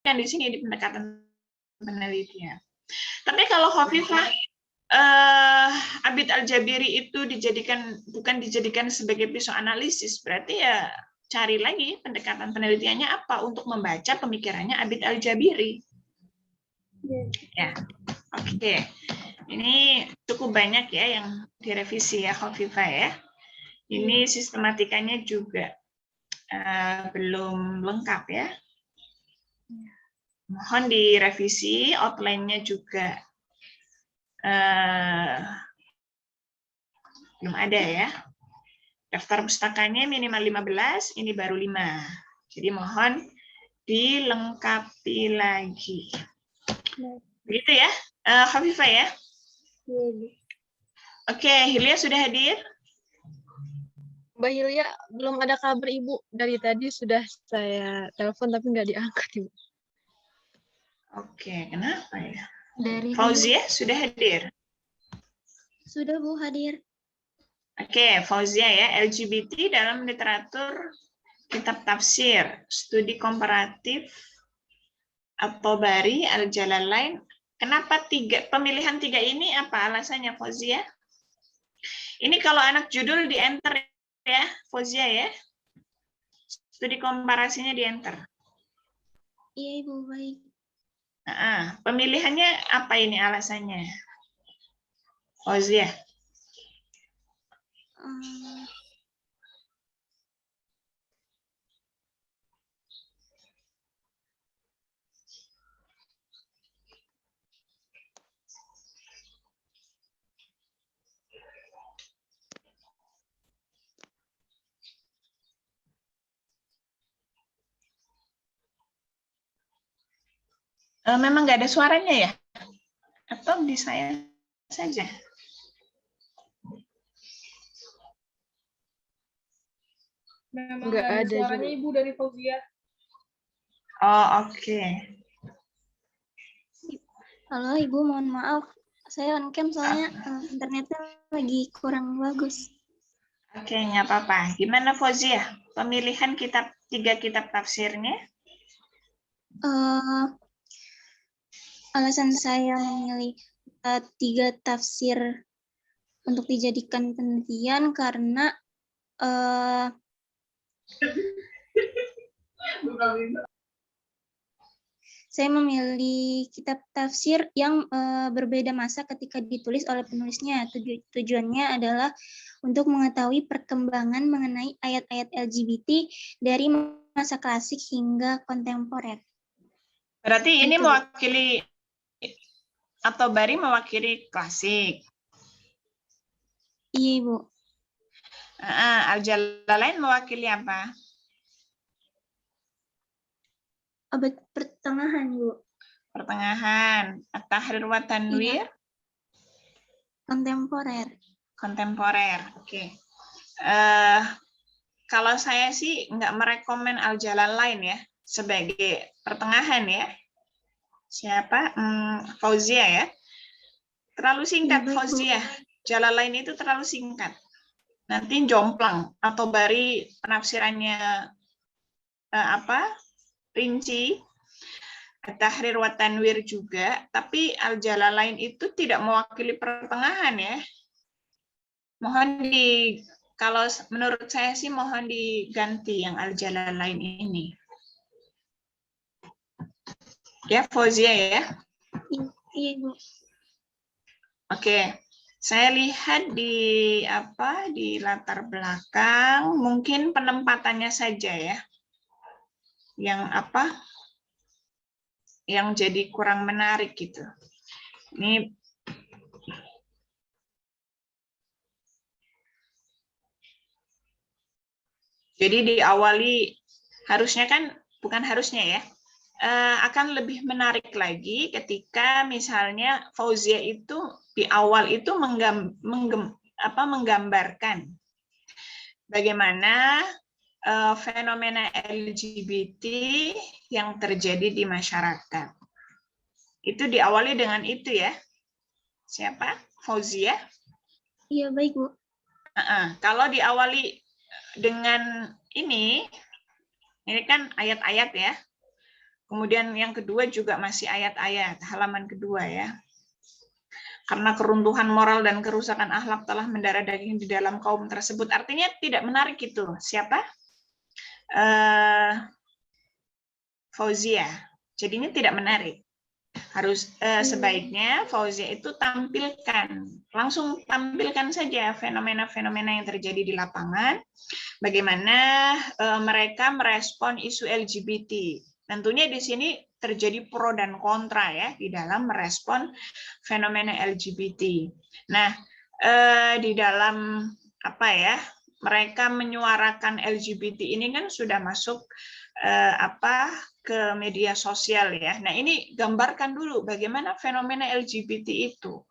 kan di sini di pendekatan penelitian. Tapi kalau Khofifah, Abid Al-Jabiri itu bukan dijadikan sebagai pisau analisis, berarti ya cari lagi pendekatan penelitiannya apa untuk membaca pemikirannya Abid Al-Jabiri. Ya, oke. Ini cukup banyak ya yang direvisi ya Khofifah ya. Ini sistematikanya juga belum lengkap ya. Mohon direvisi, outline-nya juga belum ada ya. Daftar pustakanya minimal 15, ini baru 5. Jadi mohon dilengkapi lagi. Begitu ya, Khafifah ya? Oke, Hilya sudah hadir? Mbak Hilya, belum ada kabar Ibu. Dari tadi sudah saya telepon tapi nggak diangkat, Ibu. Oke, kenapa ya? Dari Fauzia sudah hadir? Sudah Bu hadir. Oke, Fauzia ya, LGBT dalam literatur kitab tafsir, studi komparatif, At-Tabari, Al-Jalalain. Kenapa pemilihan 3 ini apa alasannya Fauzia? Ini kalau anak judul di enter ya, Fauzia ya. Studi komparasinya di enter. Iya Ibu, baik. Pemilihannya apa ini alasannya? Fauzia. Memang nggak ada suaranya ya? Atau di saya saja? Memang Nggak ada suaranya juga. Ibu dari Fauzia. Oh, oke. Halo Ibu, mohon maaf. Saya on cam soalnya internetnya lagi kurang bagus. Oke, nggak apa-apa. Gimana Fauzia? Pemilihan 3 kitab tafsirnya? Alasan saya memilih 3 tafsir untuk dijadikan penelitian karena saya memilih kitab tafsir yang berbeda masa ketika ditulis oleh penulisnya. Tujuannya adalah untuk mengetahui perkembangan mengenai ayat-ayat LGBT dari masa klasik hingga kontemporer. Berarti ini mewakili atau Bari mewakili klasik. Iya Ibu. Al-Jalalain mewakili apa? Abad pertengahan Ibu. Pertengahan. At-Tahrir wa Tanwir? Kontemporer. Kontemporer, oke. Kalau saya sih nggak merekomen Al-Jalalain ya, sebagai pertengahan ya. Siapa? Fauzia ya. Terlalu singkat Fauzia. Jalalain itu terlalu singkat. Nanti jomplang atau Bari penafsirannya rinci. At-Tahrir wa Tanwir juga, tapi Al-Jalalain itu tidak mewakili pertengahan ya. Kalau menurut saya sih mohon diganti yang Al-Jalalain ini. Ya, Fauzia ya. Iya, Bu. Oke. Saya lihat di latar belakang, mungkin penempatannya saja ya. Yang jadi kurang menarik gitu. Ini jadi diawali harusnya kan, bukan harusnya ya, akan lebih menarik lagi ketika misalnya Fauzia itu di awal itu menggambarkan bagaimana fenomena LGBT yang terjadi di masyarakat. Itu diawali dengan itu ya. Siapa? Fauzia? Iya, baik, Bu. Kalau diawali dengan ini kan ayat-ayat ya. Kemudian yang kedua juga masih ayat-ayat, halaman kedua ya. Karena keruntuhan moral dan kerusakan akhlak telah mendarah daging di dalam kaum tersebut. Artinya tidak menarik itu. Siapa? Fauzia. Jadinya tidak menarik. Harus sebaiknya Fauzia itu langsung tampilkan saja fenomena-fenomena yang terjadi di lapangan, bagaimana mereka merespon isu LGBT. Tentunya di sini terjadi pro dan kontra ya di dalam merespon fenomena LGBT. Nah, di dalam apa ya? Mereka menyuarakan LGBT ini kan sudah masuk ke media sosial ya. Nah, ini gambarkan dulu bagaimana fenomena LGBT itu.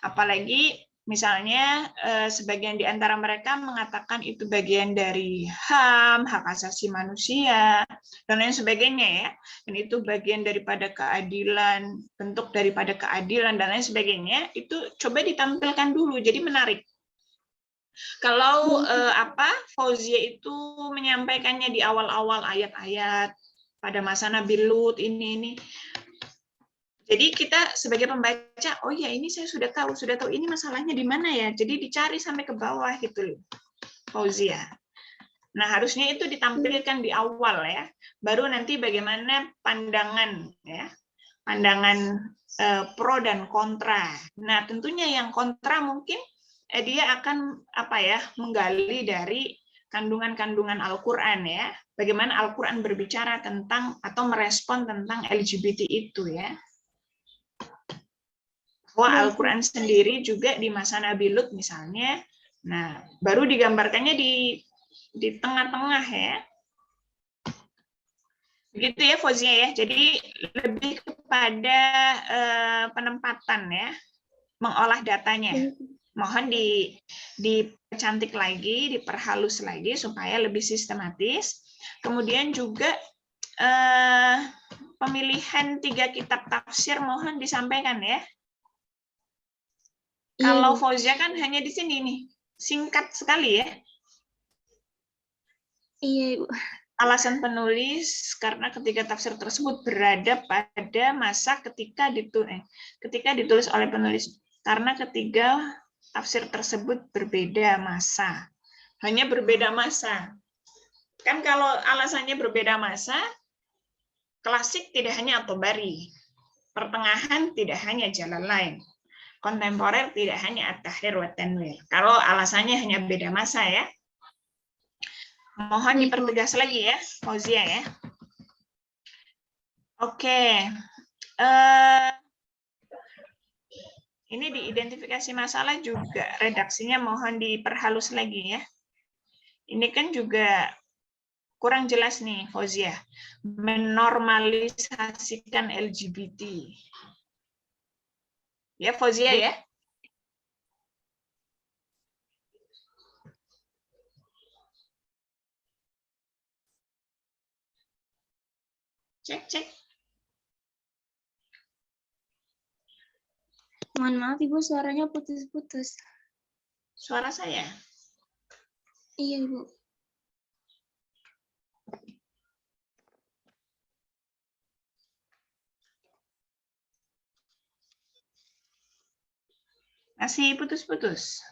Apalagi misalnya sebagian di antara mereka mengatakan itu bagian dari HAM, hak asasi manusia, dan lain sebagainya ya. Dan itu bagian daripada keadilan, bentuk daripada keadilan dan lain sebagainya. Itu coba ditampilkan dulu, jadi menarik. Kalau Fauzia itu menyampaikannya di awal-awal ayat-ayat pada masa Nabi Lut ini. Jadi kita sebagai pembaca, oh ya ini saya sudah tahu ini masalahnya di mana ya. Jadi dicari sampai ke bawah gitu loh, Fauzia. Nah, harusnya itu ditampilkan di awal ya. Baru nanti bagaimana pandangan ya. Pandangan pro dan kontra. Nah, tentunya yang kontra mungkin dia akan menggali dari kandungan-kandungan Al-Qur'an ya. Bagaimana Al-Qur'an berbicara tentang atau merespon tentang LGBT itu ya. Bahwa Al-Qur'an sendiri juga di masa Nabi Lut misalnya, nah baru digambarkannya di tengah-tengah ya. Begitu ya Fauzia ya. Jadi lebih kepada penempatan ya, mengolah datanya. Mohon dipercantik lagi, diperhalus lagi supaya lebih sistematis. Kemudian juga pemilihan 3 kitab tafsir mohon disampaikan ya. Kalau Fauzia kan hanya di sini nih, singkat sekali ya. Iya, Ibu. Alasan penulis karena ketiga tafsir tersebut berada pada masa ketika ditulis oleh penulis. Karena ketiga tafsir tersebut berbeda masa. Hanya berbeda masa. Kan kalau alasannya berbeda masa, klasik tidak hanya At-Tabari. Pertengahan tidak hanya Jalalain. Kontemporer tidak hanya At-Tahrir wa Tanwir. Kalau alasannya hanya beda masa ya. Mohon dipertegas lagi ya, Fauzia ya. Oke. Ini diidentifikasi masalah juga redaksinya mohon diperhalus lagi ya. Ini kan juga kurang jelas nih, Fauzia. Menormalisasikan LGBT. Ya, Fauzia ya. Cek. Mohon maaf Ibu, suaranya putus-putus. Suara saya? Iya Ibu. Masih putus-putus?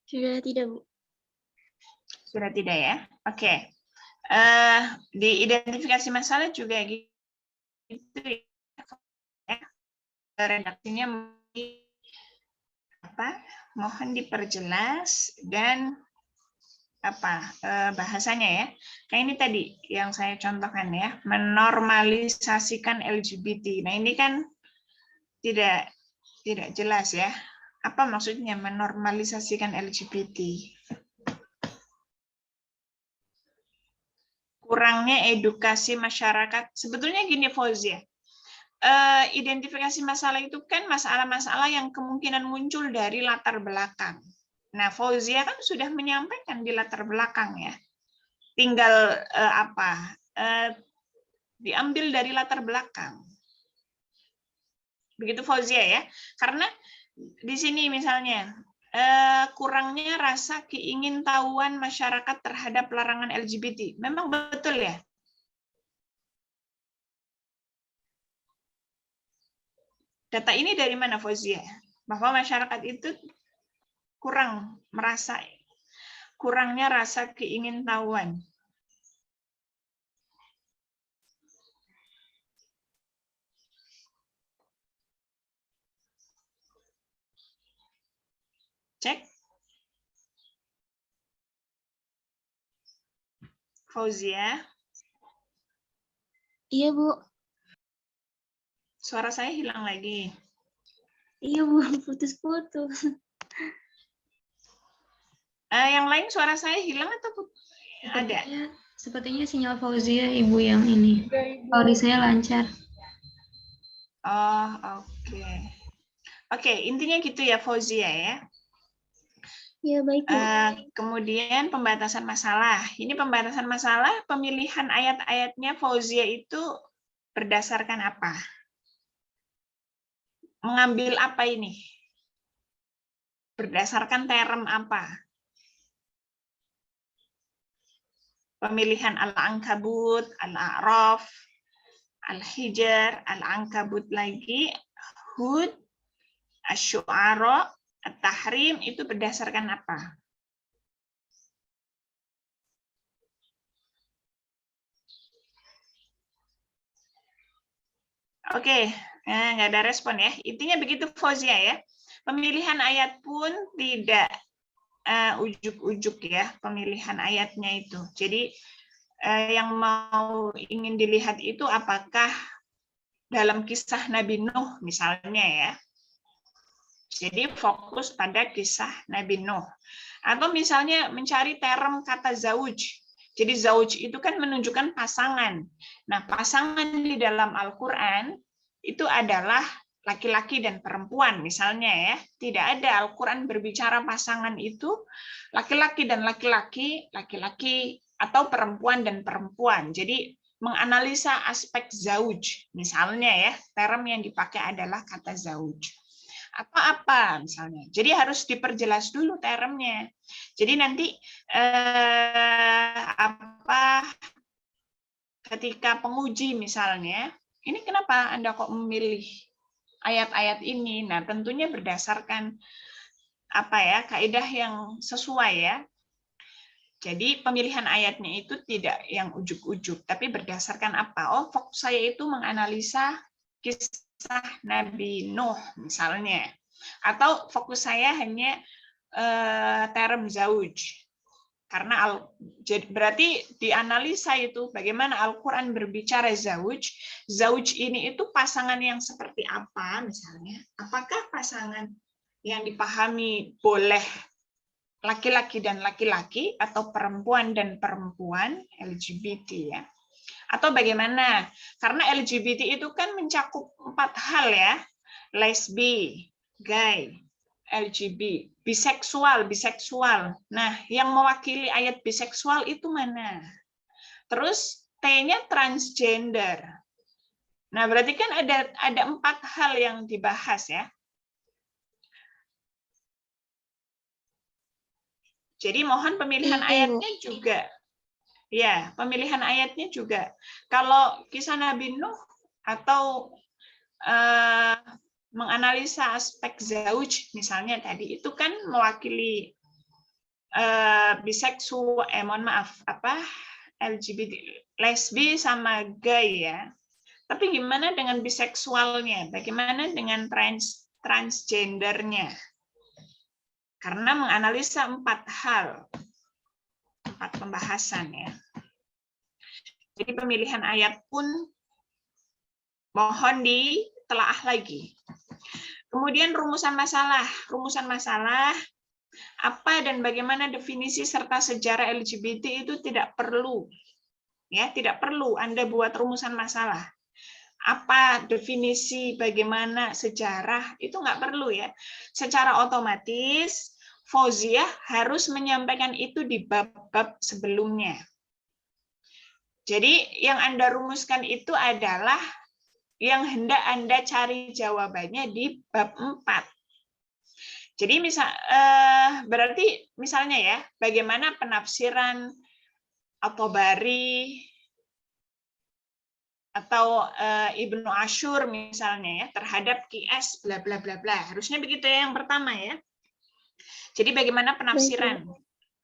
Sudah tidak Bu. Sudah tidak ya? Oke. Di identifikasi masalah juga gitu ya. Redaksinya mohon diperjelas dan bahasanya ya. Kayak ini tadi yang saya contohkan ya, menormalisasikan LGBT. Nah, ini kan tidak jelas ya. Apa maksudnya menormalisasikan LGBT? Kurangnya edukasi masyarakat. Sebetulnya gini Fauzia, identifikasi masalah itu kan masalah-masalah yang kemungkinan muncul dari latar belakang. Nah, Fauzia kan sudah menyampaikan di latar belakang ya. Tinggal diambil dari latar belakang. Begitu Fauzia ya. Karena di sini misalnya kurangnya rasa keingintahuan masyarakat terhadap larangan LGBT. Memang betul ya. Data ini dari mana, Fauzia? Bahwa masyarakat itu kurangnya rasa keingintahuan. Cek. Fauzia. Iya, Bu. Suara saya hilang lagi. Iya, Bu. Putus-putus. Yang lain suara saya hilang atau ada? Sepertinya sinyal Fauzia Ibu yang ini. Kalau di saya lancar. Oh, oke. Oke, intinya gitu ya, Fauzia ya. Iya, baik, Bu. Kemudian pembatasan masalah. Ini pembatasan masalah, pemilihan ayat-ayatnya Fauzia itu berdasarkan apa? Mengambil apa ini? Berdasarkan term apa? Pemilihan Al-Ankabut, Al-A'raf, Al-Hijr, Al-Ankabut lagi, Hud, Asy-Syu'ara, At-Tahrim, itu berdasarkan apa? Oke, nggak ada respon ya. Intinya begitu, Fauzia ya. Pemilihan ayat pun tidak ujuk-ujuk ya, pemilihan ayatnya itu. Jadi yang ingin dilihat itu apakah dalam kisah Nabi Nuh misalnya ya. Jadi fokus pada kisah Nabi Nuh. Atau misalnya mencari term kata zauj. Jadi zauj itu kan menunjukkan pasangan. Nah, pasangan di dalam Al-Quran itu adalah laki-laki dan perempuan misalnya ya. Tidak ada Al-Quran berbicara pasangan itu laki-laki dan laki-laki, laki-laki atau perempuan dan perempuan. Jadi menganalisa aspek zauj misalnya ya, term yang dipakai adalah kata zauj. Apa misalnya. Jadi harus diperjelas dulu termnya. Jadi nanti ketika penguji misalnya, ini kenapa Anda kok memilih ayat-ayat ini? Nah, tentunya berdasarkan kaidah yang sesuai ya. Jadi pemilihan ayatnya itu tidak yang ujuk-ujuk, tapi berdasarkan apa? Oh, fokus saya itu menganalisa kisah Nabi Nuh misalnya, atau fokus saya hanya term zauj, karena berarti dianalisa itu bagaimana Al-Quran berbicara zauj. Zauj ini itu pasangan yang seperti apa misalnya? Apakah pasangan yang dipahami boleh laki-laki dan laki-laki atau perempuan dan perempuan, LGBT ya? Atau bagaimana? Karena LGBT itu kan mencakup 4 hal ya, lesbi, gay, LGBT, biseksual. Nah, yang mewakili ayat biseksual itu mana? Terus T-nya transgender. Nah, berarti kan ada 4 hal yang dibahas ya. Jadi mohon pemilihan ayatnya juga. Ya, pemilihan ayatnya juga. Kalau kisah Nabi Nuh atau menganalisa aspek zauj misalnya tadi itu kan mewakili biseksual, LGBT, lesbi sama gay ya. Tapi gimana dengan biseksualnya? Bagaimana dengan transgendernya? Karena menganalisa 4 hal, 4 pembahasan ya. Jadi pemilihan ayat pun mohon ditelaah lagi. Kemudian rumusan masalah. Rumusan masalah, apa dan bagaimana definisi serta sejarah LGBT itu tidak perlu. Ya, tidak perlu Anda buat rumusan masalah. Apa definisi bagaimana sejarah itu nggak perlu ya. Secara otomatis Fauzia harus menyampaikan itu di bab-bab sebelumnya. Jadi yang Anda rumuskan itu adalah yang hendak Anda cari jawabannya di bab 4. Jadi berarti misalnya ya, bagaimana penafsiran At-Tabari atau Ibnu Ashur misalnya ya terhadap qiyas bla bla bla bla. Harusnya begitu ya yang pertama ya. Jadi bagaimana penafsiran?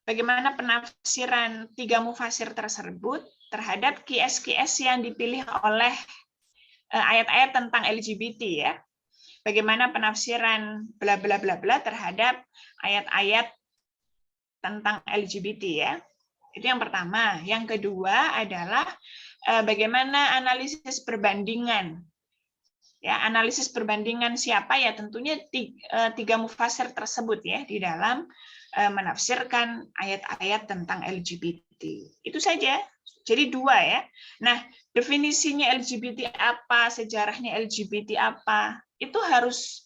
Bagaimana penafsiran tiga mufasir tersebut terhadap qiyas-qiyas yang dipilih oleh ayat-ayat tentang LGBT ya. Bagaimana penafsiran bla bla bla bla terhadap ayat-ayat tentang LGBT ya. Itu yang pertama. Yang kedua adalah bagaimana analisis perbandingan. Ya, analisis perbandingan siapa ya tentunya tiga mufasir tersebut ya di dalam menafsirkan ayat-ayat tentang LGBT. Itu saja. Jadi dua ya. Nah, definisinya LGBT apa, sejarahnya LGBT apa, itu harus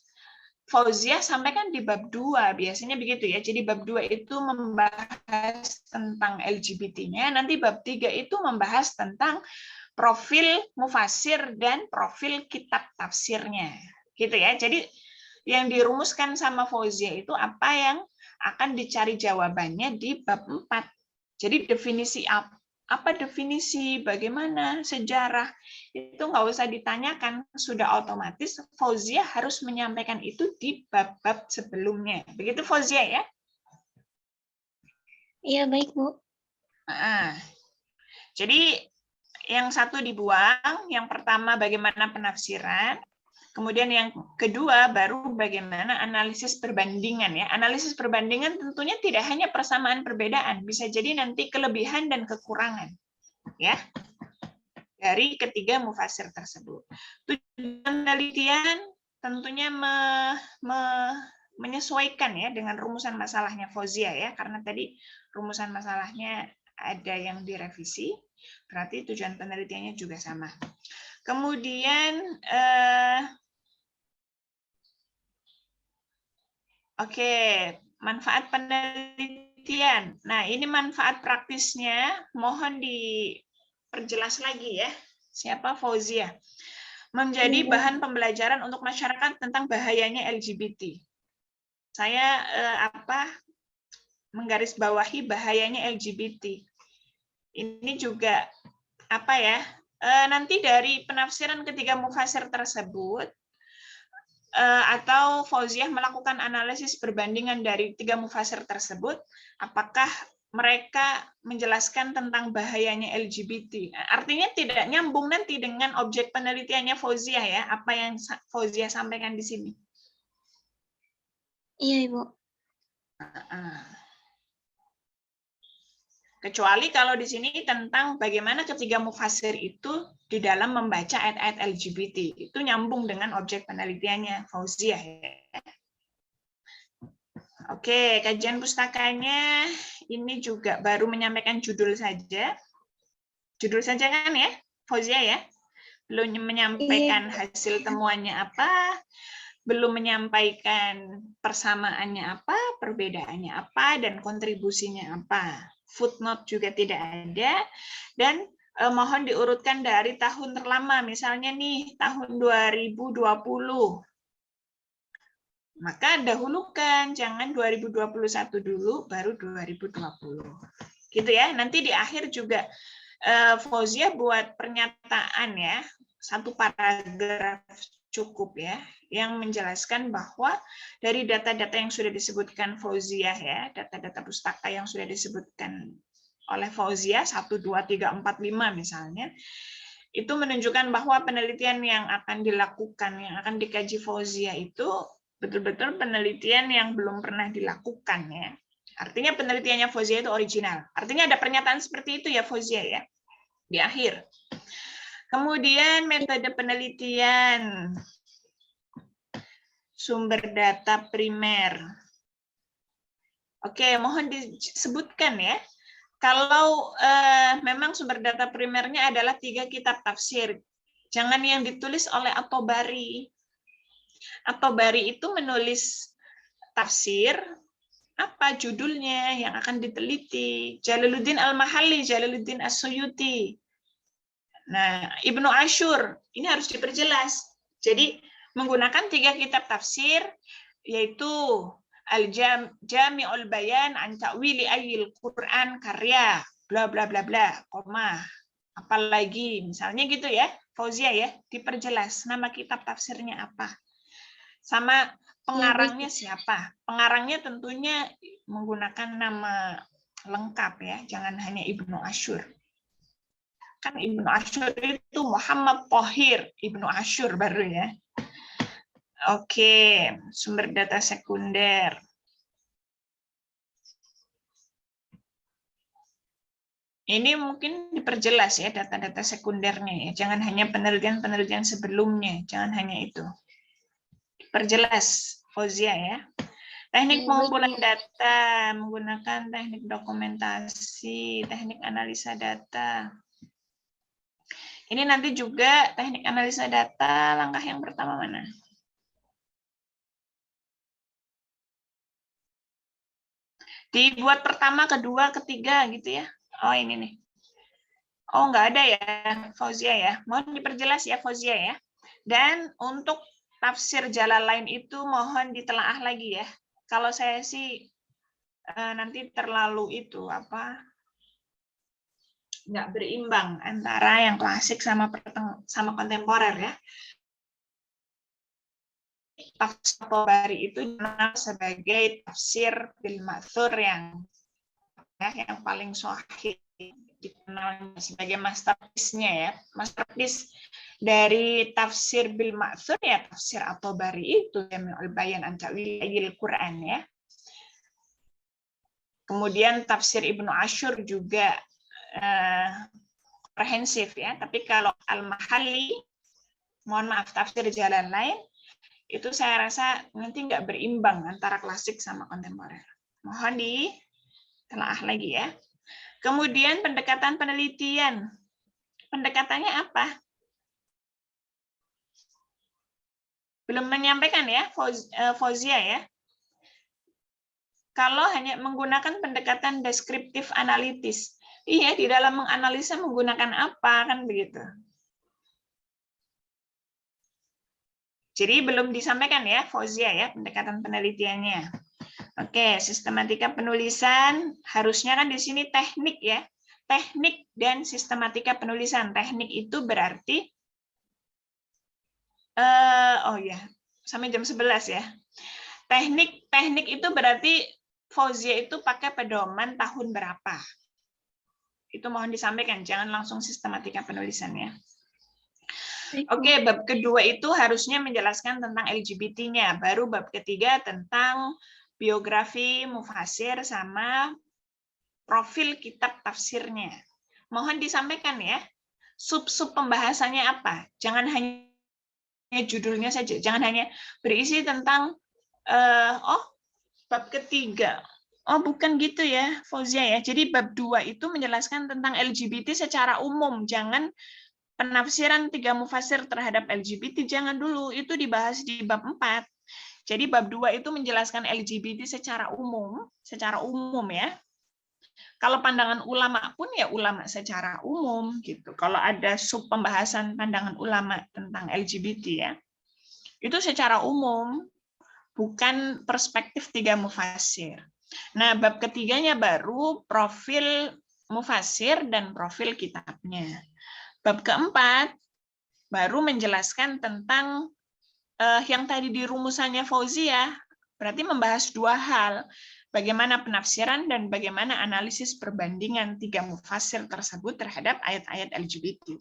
Fauziah sampaikan di bab 2, biasanya begitu ya. Jadi bab 2 itu membahas tentang LGBT-nya, nanti bab 3 itu membahas tentang profil mufasir dan profil kitab tafsirnya. Gitu ya. Jadi yang dirumuskan sama Fauziah itu apa yang akan dicari jawabannya di bab 4. Jadi definisi apa definisi, bagaimana, sejarah, itu nggak usah ditanyakan, sudah otomatis Fauziah harus menyampaikan itu di bab-bab sebelumnya. Begitu Fauziah ya? Iya, baik, Bu. Jadi yang satu dibuang, yang pertama bagaimana penafsiran, kemudian yang kedua baru bagaimana analisis perbandingan ya. Analisis perbandingan tentunya tidak hanya persamaan perbedaan, bisa jadi nanti kelebihan dan kekurangan ya dari ketiga mufasir tersebut. Tujuan penelitian tentunya menyesuaikan ya dengan rumusan masalahnya Fauziah ya, karena tadi rumusan masalahnya ada yang direvisi, berarti tujuan penelitiannya juga sama. Kemudian oke, manfaat penelitian. Nah, ini manfaat praktisnya, mohon diperjelas lagi ya. Siapa Fauziah? Menjadi bahan pembelajaran untuk masyarakat tentang bahayanya LGBT. Saya menggarisbawahi bahayanya LGBT. Ini juga apa ya? Nanti dari penafsiran ketiga mufasir tersebut atau Fauziah melakukan analisis perbandingan dari tiga mufasir tersebut, apakah mereka menjelaskan tentang bahayanya LGBT. Artinya tidak nyambung nanti dengan objek penelitiannya Fauziah ya, apa yang Fauziah sampaikan di sini. Iya, Ibu. Kecuali kalau di sini tentang bagaimana ketiga mufasir itu di dalam membaca ayat-ayat LGBT. Itu nyambung dengan objek penelitiannya Fauziah. Oke, kajian pustakanya ini juga baru menyampaikan judul saja. Judul saja kan ya, Fauziah ya? Belum menyampaikan hasil temuannya apa, belum menyampaikan persamaannya apa, perbedaannya apa, dan kontribusinya apa. Footnote juga tidak ada, dan mohon diurutkan dari tahun terlama, misalnya nih tahun 2020. Maka dahulukan, jangan 2021 dulu, baru 2020. Gitu ya, nanti di akhir juga Fauziah buat pernyataan ya, satu paragraf cukup ya, yang menjelaskan bahwa dari data-data yang sudah disebutkan Fauziah ya, data-data pustaka yang sudah disebutkan oleh Fauziah 1, 2, 3, 4, 5 misalnya, itu menunjukkan bahwa penelitian yang akan dilakukan, yang akan dikaji Fauziah itu betul-betul penelitian yang belum pernah dilakukan ya. Artinya penelitiannya Fauziah itu original. Artinya ada pernyataan seperti itu ya Fauziah ya, di akhir. Kemudian metode penelitian, sumber data primer. Oke, mohon disebutkan ya. Kalau memang sumber data primernya adalah 3 kitab tafsir, jangan yang ditulis oleh At-Tabari. At-Tabari itu menulis tafsir, apa judulnya yang akan diteliti? Jalaluddin Al-Mahalli, Jalaluddin As-Suyuti. Nah, Ibnu Ashur, ini harus diperjelas. Jadi, menggunakan 3 kitab tafsir, yaitu Al-Jami'ul Bayan an Ta'wili Ayil Quran karya, bla bla bla bla, koma. Apalagi misalnya gitu ya, Fauzia ya, diperjelas nama kitab tafsirnya apa. Sama pengarangnya siapa. Pengarangnya tentunya menggunakan nama lengkap ya, jangan hanya Ibnu Asyur. Kan Ibnu Asyur itu Muhammad Thohir Ibnu Asyur baru ya. Oke, sumber data sekunder. Ini mungkin diperjelas ya data-data sekundernya ya. Jangan hanya penelitian-penelitian sebelumnya, jangan hanya itu. Diperjelas, Fauzia ya. Teknik pengumpulan data menggunakan teknik dokumentasi, teknik analisa data. Ini nanti juga teknik analisa data, langkah yang pertama mana? Dibuat pertama, kedua, ketiga gitu ya. Oh ini nih. Oh nggak ada ya Fauzia ya. Mohon diperjelas ya Fauzia ya. Dan untuk tafsir Jalalain itu mohon ditelaah lagi ya. Kalau saya sih nanti terlalu itu apa? Nggak berimbang antara yang klasik sama kontemporer ya. Tafsir Tabari itu dikenal sebagai tafsir bil ma'thur yang paling sahih, dikenal sebagai masterpiece-nya ya. Masterpiece dari tafsir bil ma'thur ya tafsir At-Tabari itu Jami'ul Bayan an Ta'wilil Quran ya. Kemudian tafsir Ibnu Asyur juga komprehensif ya. Tapi kalau Al-Mahalli, mohon maaf tafsir Jalalain itu saya rasa nanti nggak berimbang antara klasik sama kontemporer. Mohon ditelaah lagi ya. Kemudian pendekatan penelitian. Pendekatannya apa? Belum menyampaikan ya, Fauzia ya. Kalau hanya menggunakan pendekatan deskriptif analitis. Iya, di dalam menganalisa menggunakan apa, kan begitu. Jadi belum disampaikan ya, Fauzia ya, pendekatan penelitiannya. Oke, sistematika penulisan harusnya kan di sini teknik ya. Teknik dan sistematika penulisan. Teknik itu berarti oh ya, sampai jam 11 ya. Teknik itu berarti Fauzia itu pakai pedoman tahun berapa. Itu mohon disampaikan, jangan langsung sistematika penulisannya. Oke, bab kedua itu harusnya menjelaskan tentang LGBT-nya. Baru bab ketiga tentang biografi mufasir sama profil kitab tafsirnya. Mohon disampaikan ya, sub-sub pembahasannya apa. Jangan hanya judulnya saja, jangan hanya berisi tentang bab ketiga. Oh, bukan gitu ya, Fauzia ya. Jadi bab 2 itu menjelaskan tentang LGBT secara umum, jangan penafsiran 3 mufasir terhadap LGBT, jangan dulu, itu dibahas di bab 4. Jadi bab 2 itu menjelaskan LGBT secara umum ya. Kalau pandangan ulama pun ya ulama secara umum gitu. Kalau ada sub pembahasan pandangan ulama tentang LGBT ya, itu secara umum, bukan perspektif 3 mufasir. Nah, bab ketiganya baru profil mufasir dan profil kitabnya. Bab keempat baru menjelaskan tentang yang tadi di rumusannya Fauzia, berarti membahas 2 hal. Bagaimana penafsiran dan bagaimana analisis perbandingan 3 mufasir tersebut terhadap ayat-ayat LGBT.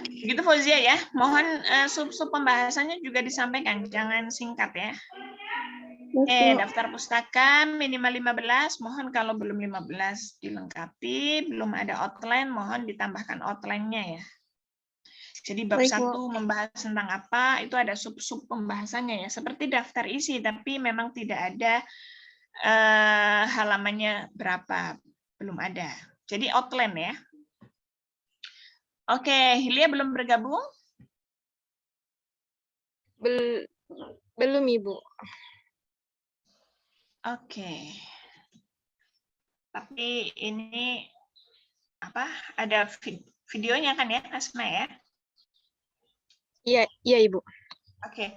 Begitu Fauzia ya. Mohon sub-sub pembahasannya juga disampaikan, jangan singkat ya. Oke, daftar pustaka minimal 15, mohon kalau belum 15 dilengkapi, belum ada outline, mohon ditambahkan outline-nya ya. Jadi bab 1 membahas tentang apa, itu ada sub-sub pembahasannya ya, seperti daftar isi, tapi memang tidak ada halamannya berapa, belum ada. Jadi outline ya. Oke, Hilya belum bergabung? Belum, Ibu. Oke. Tapi ini apa? Ada videonya kan ya, Asma ya? Iya, Ibu. Oke.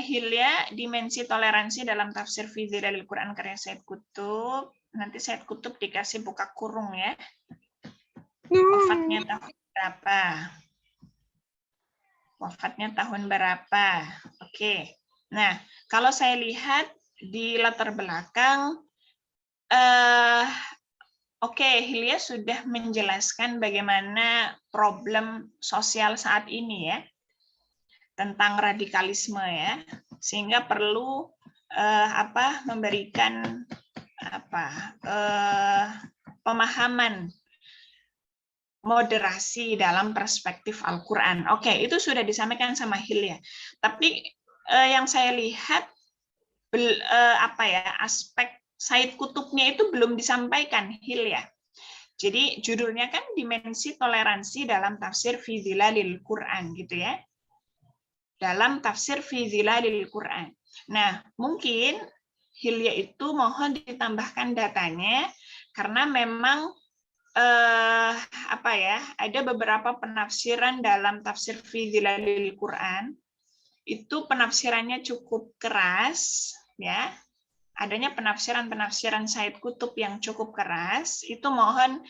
Hilya, dimensi toleransi dalam tafsir fi Zilalil Quran karya Said Qutb. Nanti Said Qutb dikasih buka kurung ya. Wafatnya tahun berapa? Wafatnya tahun berapa? Oke. Nah, kalau saya lihat di latar belakang, oke, Hilya sudah menjelaskan bagaimana problem sosial saat ini ya, tentang radikalisme ya, sehingga perlu memberikan pemahaman moderasi dalam perspektif Al-Quran. Oke, itu sudah disampaikan sama Hilya. Tapi yang saya lihat aspek Said Kutubnya itu belum disampaikan, Hilya. Jadi judulnya kan dimensi toleransi dalam tafsir fi Zilalil Quran gitu ya. Dalam tafsir fi Zilalil Quran. Nah, mungkin Hilya itu mohon ditambahkan datanya karena memang ada beberapa penafsiran dalam tafsir fi Zilalil Quran itu penafsirannya cukup keras ya, adanya penafsiran Said Kutub yang cukup keras, itu mohon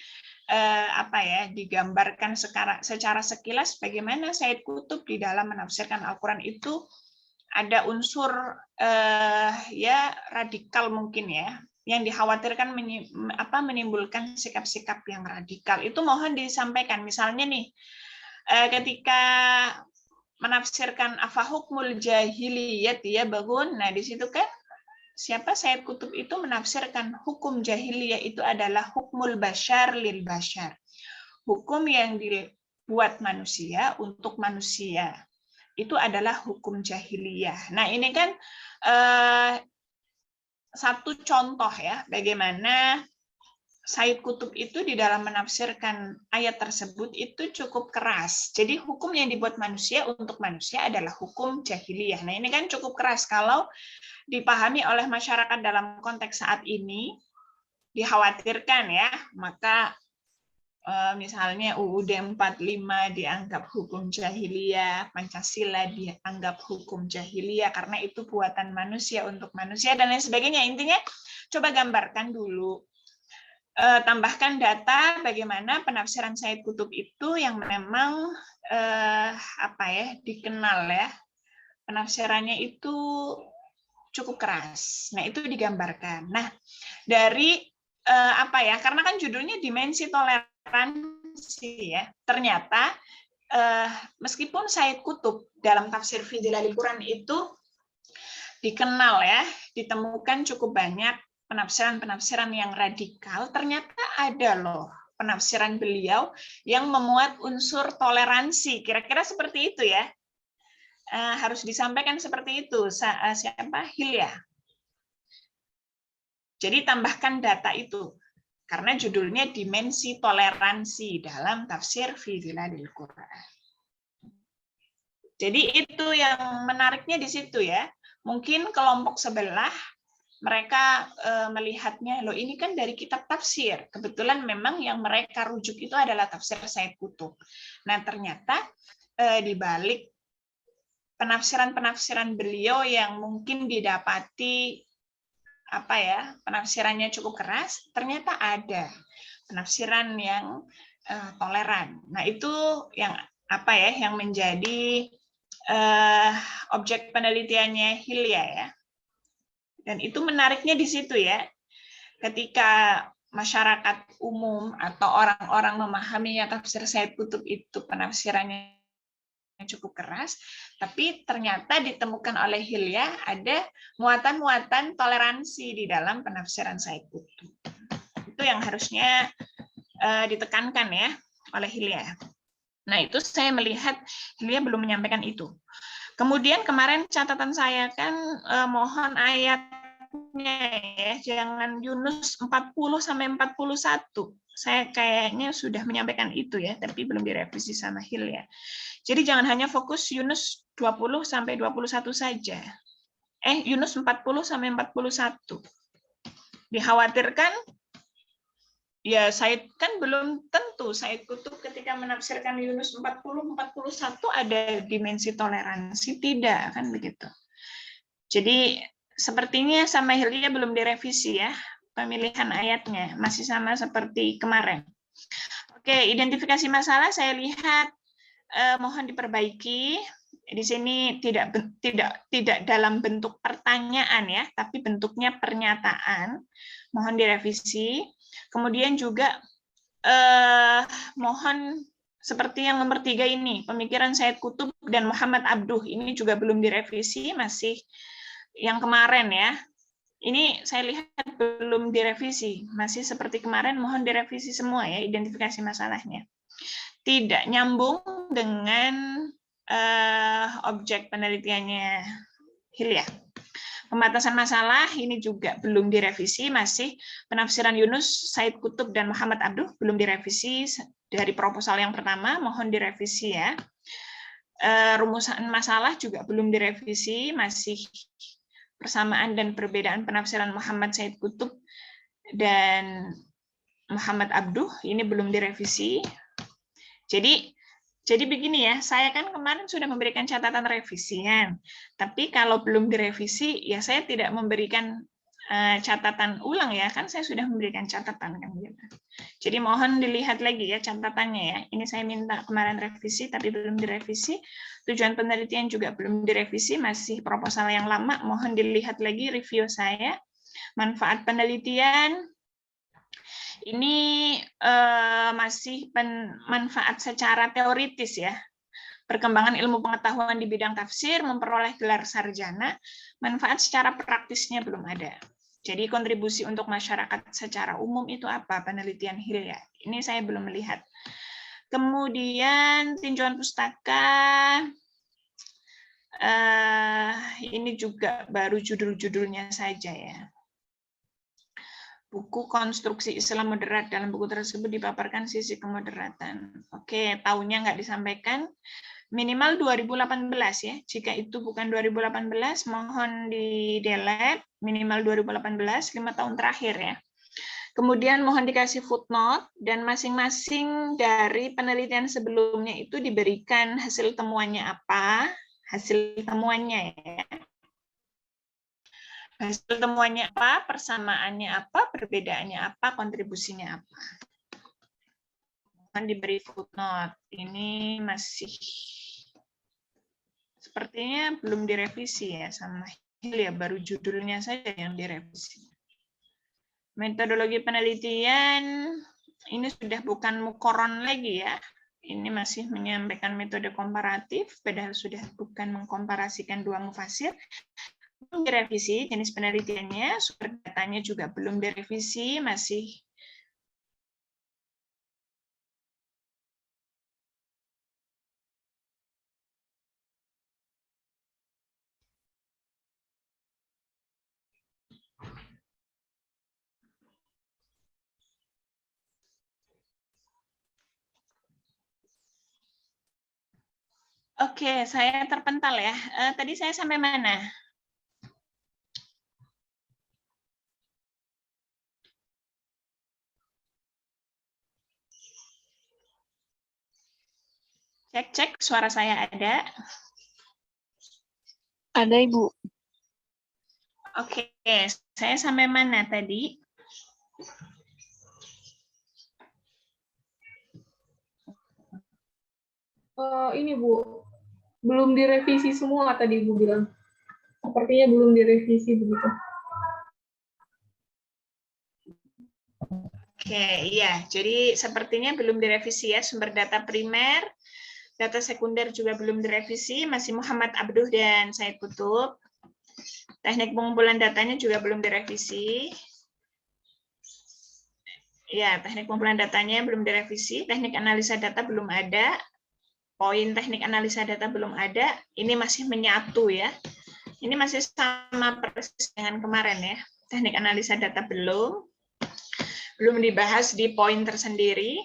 digambarkan secara sekilas bagaimana Said Kutub di dalam menafsirkan Al-Quran itu ada unsur radikal mungkin ya, yang dikhawatirkan menimbulkan sikap-sikap yang radikal. Itu mohon disampaikan. Misalnya nih, ketika menafsirkan apa hukmul jahiliyat ya Bagun. Nah, di situ kan siapa Said Kutub itu menafsirkan hukum jahiliyah itu adalah hukmul bashar lil bashar. Hukum yang dibuat manusia untuk manusia. Itu adalah hukum jahiliyah. Nah, ini kan satu contoh ya bagaimana Said Kutub itu di dalam menafsirkan ayat tersebut itu cukup keras. Jadi hukum yang dibuat manusia untuk manusia adalah hukum jahiliyah. Nah, ini kan cukup keras kalau dipahami oleh masyarakat dalam konteks saat ini, dikhawatirkan ya, maka misalnya UUD 45 dianggap hukum jahiliyah, Pancasila dianggap hukum jahiliyah karena itu buatan manusia untuk manusia dan lain sebagainya. Intinya coba gambarkan dulu, tambahkan data bagaimana penafsiran Said Kutub itu yang memang dikenal ya, penafsirannya itu cukup keras. Nah, itu digambarkan. Nah, dari karena kan judulnya dimensi toleransi ya. Ternyata meskipun Said Kutub dalam tafsir fi Zilalil Quran itu dikenal ya, ditemukan cukup banyak penafsiran-penafsiran yang radikal, ternyata ada loh penafsiran beliau yang memuat unsur toleransi. Kira-kira seperti itu ya. Harus disampaikan seperti itu. Siapa? Hilya. Jadi tambahkan data itu, karena judulnya dimensi toleransi dalam tafsir fi Zilalil Quran. Jadi itu yang menariknya di situ ya. Mungkin kelompok sebelah mereka melihatnya, loh ini kan dari kitab tafsir. Kebetulan memang yang mereka rujuk itu adalah tafsir Said Kutub. Nah ternyata di balik penafsiran-penafsiran beliau yang mungkin didapati penafsirannya cukup keras, ternyata ada penafsiran yang toleran. Nah, itu yang yang menjadi objek penelitiannya Hilya ya. Dan itu menariknya di situ ya. Ketika masyarakat umum atau orang-orang memahami tafsir Said Kutub itu penafsirannya cukup keras, tapi ternyata ditemukan oleh Hilya ada muatan-muatan toleransi di dalam penafsiran Said Kutub. Itu yang harusnya ditekankan ya oleh Hilya. Nah, itu saya melihat Hilya belum menyampaikan itu. Kemudian kemarin catatan saya kan mohon ayatnya ya, jangan Yunus 40 sampai 41. Saya kayaknya sudah menyampaikan itu ya, tapi belum direvisi sama Hilya. Jadi jangan hanya fokus Yunus 20 sampai 21 saja. Yunus 40 sampai 41. Dikhawatirkan ya Said kan belum tentu Said Kutub ketika menafsirkan Yunus 40 41 ada dimensi toleransi, tidak kan begitu. Jadi sepertinya sama Hilya belum direvisi ya pemilihan ayatnya, masih sama seperti kemarin. Oke, identifikasi masalah saya lihat mohon diperbaiki. Di sini tidak dalam bentuk pertanyaan ya, tapi bentuknya pernyataan. Mohon direvisi. Kemudian juga mohon seperti yang nomor 3 ini, pemikiran Said Qutb dan Muhammad Abduh, ini juga belum direvisi, masih yang kemarin ya. Ini saya lihat belum direvisi, masih seperti kemarin, mohon direvisi semua ya, identifikasi masalahnya. Tidak nyambung dengan objek penelitiannya Hilya. Pembatasan masalah ini juga belum direvisi, masih penafsiran Yunus, Said Qutb, dan Muhammad Abduh belum direvisi dari proposal yang pertama, mohon direvisi ya. Rumusan masalah juga belum direvisi, masih persamaan dan perbedaan penafsiran Muhammad Said Qutb dan Muhammad Abduh, ini belum direvisi. Jadi begini ya, saya kan kemarin sudah memberikan catatan revisian, tapi kalau belum direvisi, ya saya tidak memberikan catatan ulang ya, kan saya sudah memberikan catatan kan gitu. Jadi mohon dilihat lagi ya catatannya ya. Ini saya minta kemarin revisi, tapi belum direvisi. Tujuan penelitian juga belum direvisi, masih proposal yang lama. Mohon dilihat lagi review saya. Manfaat penelitian. Ini masih manfaat secara teoritis ya. Perkembangan ilmu pengetahuan di bidang tafsir, memperoleh gelar sarjana, manfaat secara praktisnya belum ada. Jadi kontribusi untuk masyarakat secara umum itu apa penelitian Hilya? Ini saya belum melihat. Kemudian tinjauan pustaka, ini juga baru judul-judulnya saja ya. Buku Konstruksi Islam Moderat, dalam buku tersebut dipaparkan sisi kemoderatan. Oke, tahunnya nggak disampaikan. Minimal 2018 ya. Jika itu bukan 2018, mohon di-delete. Minimal 2018, 5 tahun terakhir ya. Kemudian mohon dikasih footnote, dan masing-masing dari penelitian sebelumnya itu diberikan hasil temuannya apa. Hasil temuannya ya. Hasil temuannya apa, persamaannya apa, perbedaannya apa, kontribusinya apa. Kan diberi footnote. Ini masih sepertinya belum direvisi ya sama Hilya, baru judulnya saja yang direvisi. Metodologi penelitian ini sudah bukan mukoron lagi ya. Ini masih menyampaikan metode komparatif, padahal sudah bukan mengkomparasikan dua mufasir. Belum direvisi jenis penelitiannya, sumber datanya juga belum direvisi, masih Oke, saya terpental ya. Tadi saya sampai mana? Cek, suara saya ada? Ada, Ibu. Oke, saya sampai mana tadi? Ini Bu, belum direvisi semua tadi Ibu bilang. Sepertinya belum direvisi begitu. Oke, iya. Jadi sepertinya belum direvisi ya. Sumber data primer, data sekunder juga belum direvisi. Masih Muhammad Abduh dan Said Qutb. Teknik pengumpulan datanya juga belum direvisi. Ya, teknik pengumpulan datanya belum direvisi. Teknik analisa data belum ada. Poin teknik analisa data belum ada. Ini masih menyatu ya. Ini masih sama persis dengan kemarin ya. Teknik analisa data belum dibahas di poin tersendiri,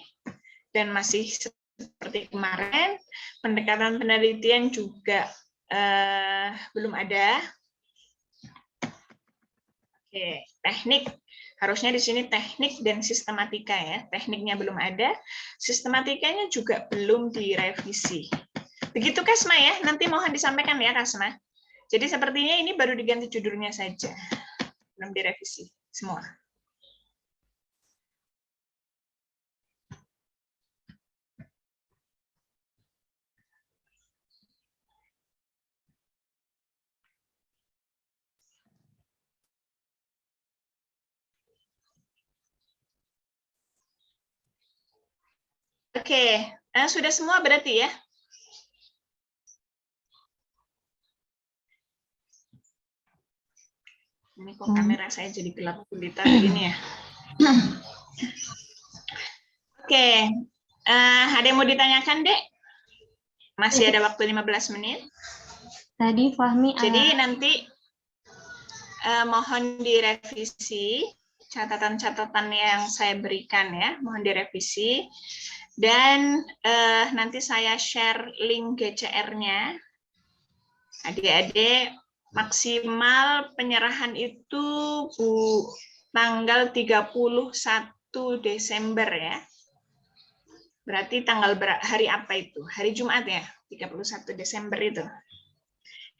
dan masih seperti kemarin. Pendekatan penelitian juga belum ada. Oke, teknik. Harusnya di sini teknik dan sistematika ya. Tekniknya belum ada, sistematikanya juga belum direvisi. Begitu Kasma ya, nanti mohon disampaikan ya Kasma. Jadi sepertinya ini baru diganti judulnya saja, belum direvisi semua. Oke, sudah semua berarti ya? Ini kok kamera saya jadi gelap gulita begini ya? Oke, ada yang mau ditanyakan, Dek? Masih ada waktu 15 menit. Tadi Fahmi Jadi nanti mohon direvisi catatan-catatan yang saya berikan ya, mohon direvisi. Dan nanti saya share link GCR-nya. Adik-adik, maksimal penyerahan itu tanggal 31 Desember ya. Berarti hari apa itu? Hari Jumat ya, 31 Desember itu.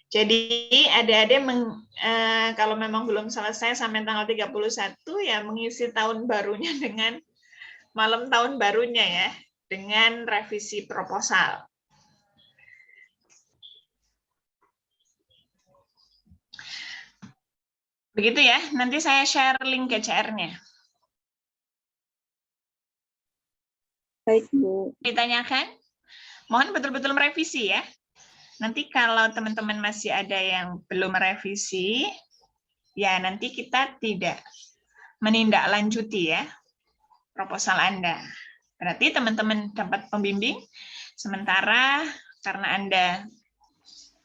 Jadi adik-adik kalau memang belum selesai sampai tanggal 31 ya mengisi tahun barunya dengan malam tahun barunya ya, dengan revisi proposal. Begitu ya, nanti saya share link GCR-nya. Baik, Bu. Ditanyakan? Mohon betul-betul merevisi ya. Nanti kalau teman-teman masih ada yang belum merevisi, ya nanti kita tidak menindaklanjuti ya proposal Anda. Berarti teman-teman dapat pembimbing, sementara karena Anda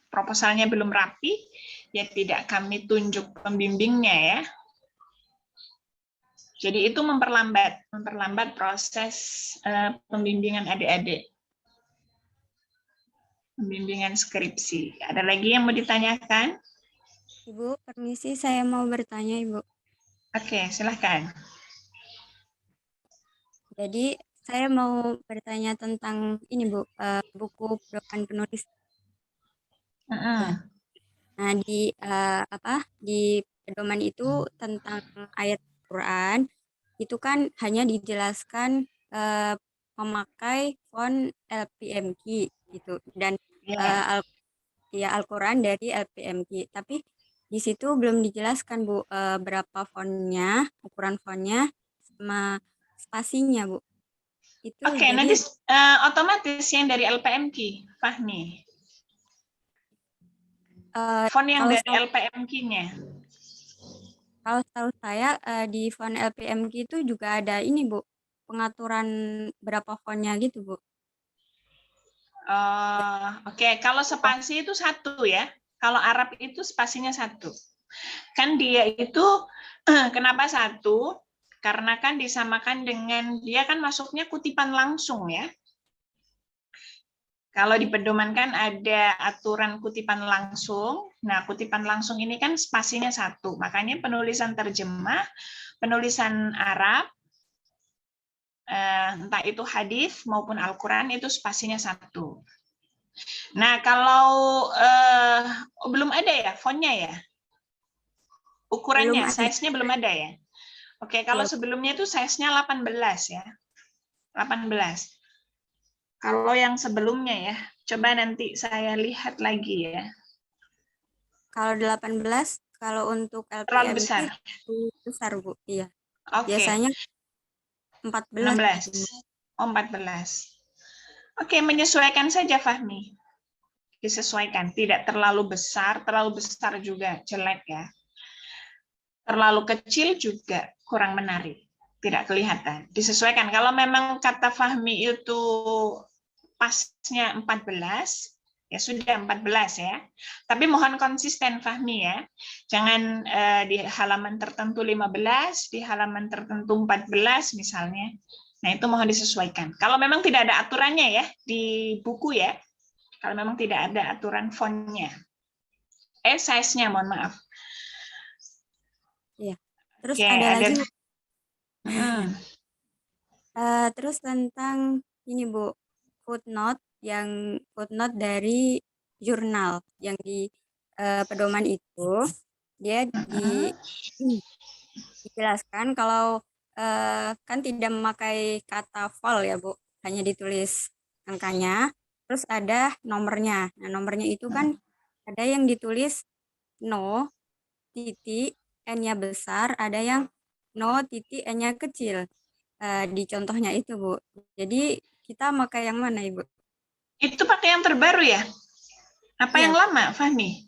proposalnya belum rapi, ya tidak kami tunjuk pembimbingnya ya. Jadi itu memperlambat proses pembimbingan adik-adik. Pembimbingan skripsi. Ada lagi yang mau ditanyakan? Ibu, permisi saya mau bertanya, Ibu. Oke, silahkan. Jadi saya mau bertanya tentang ini, Bu, buku pedoman penulis. Nah, di pedoman itu tentang ayat Quran itu kan hanya dijelaskan memakai font LPMG gitu dan Al-Quran dari LPMG. Tapi di situ belum dijelaskan, Bu, berapa fontnya, ukuran fontnya, sama spasinya, Bu. Itu Oke, jadi nanti otomatis yang dari LPMG, Fahmi. Font yang dari LPMG-nya. Kalau tahu saya di font LPMG itu juga ada ini, Bu, pengaturan berapa fontnya gitu, Bu. Oke, kalau spasi itu 1 ya. Kalau Arab itu spasinya 1. Kan dia itu kenapa 1? Karena kan disamakan dengan dia kan masuknya kutipan langsung ya. Kalau di pedoman kan ada aturan kutipan langsung. Nah, kutipan langsung ini kan spasinya 1. Makanya penulisan terjemah, penulisan Arab, entah itu hadis maupun Al-Quran itu spasinya 1. Nah, kalau belum ada ya fontnya ya? Ukurannya, size-nya belum ada ya? Oke, kalau sebelumnya itu size-nya 18 ya. 18. Kalau yang sebelumnya ya, coba nanti saya lihat lagi ya. Kalau 18, kalau untuk Terlalu LPMG besar. besar, Bu. Iya. Oke. Biasanya 14. 16. Oh, 14. Oke, menyesuaikan saja, Fahmi. Disesuaikan, tidak terlalu besar juga jelek ya. Terlalu kecil juga kurang menarik, tidak kelihatan. Disesuaikan. Kalau memang kata Fahmi itu pasnya 14, ya sudah 14 ya. Tapi mohon konsisten Fahmi ya. Jangan di halaman tertentu 15, di halaman tertentu 14 misalnya. Nah, itu mohon disesuaikan. Kalau memang tidak ada aturannya ya di buku ya. Kalau memang tidak ada aturan fontnya. Size-nya mohon maaf. Iya. Terus Oke, ada lagi terus tentang ini, Bu, footnote dari jurnal yang di pedoman itu dia dijelaskan kalau kan tidak memakai kata vol ya, Bu, hanya ditulis angkanya, terus ada nomornya. Nah, nomornya itu kan ada yang ditulis no titik n-nya besar, ada yang no titik n-nya kecil. Di contohnya itu, Bu. Jadi kita pakai yang mana, Ibu? Itu pakai yang terbaru ya? Apa Iya. yang lama, Fahmi?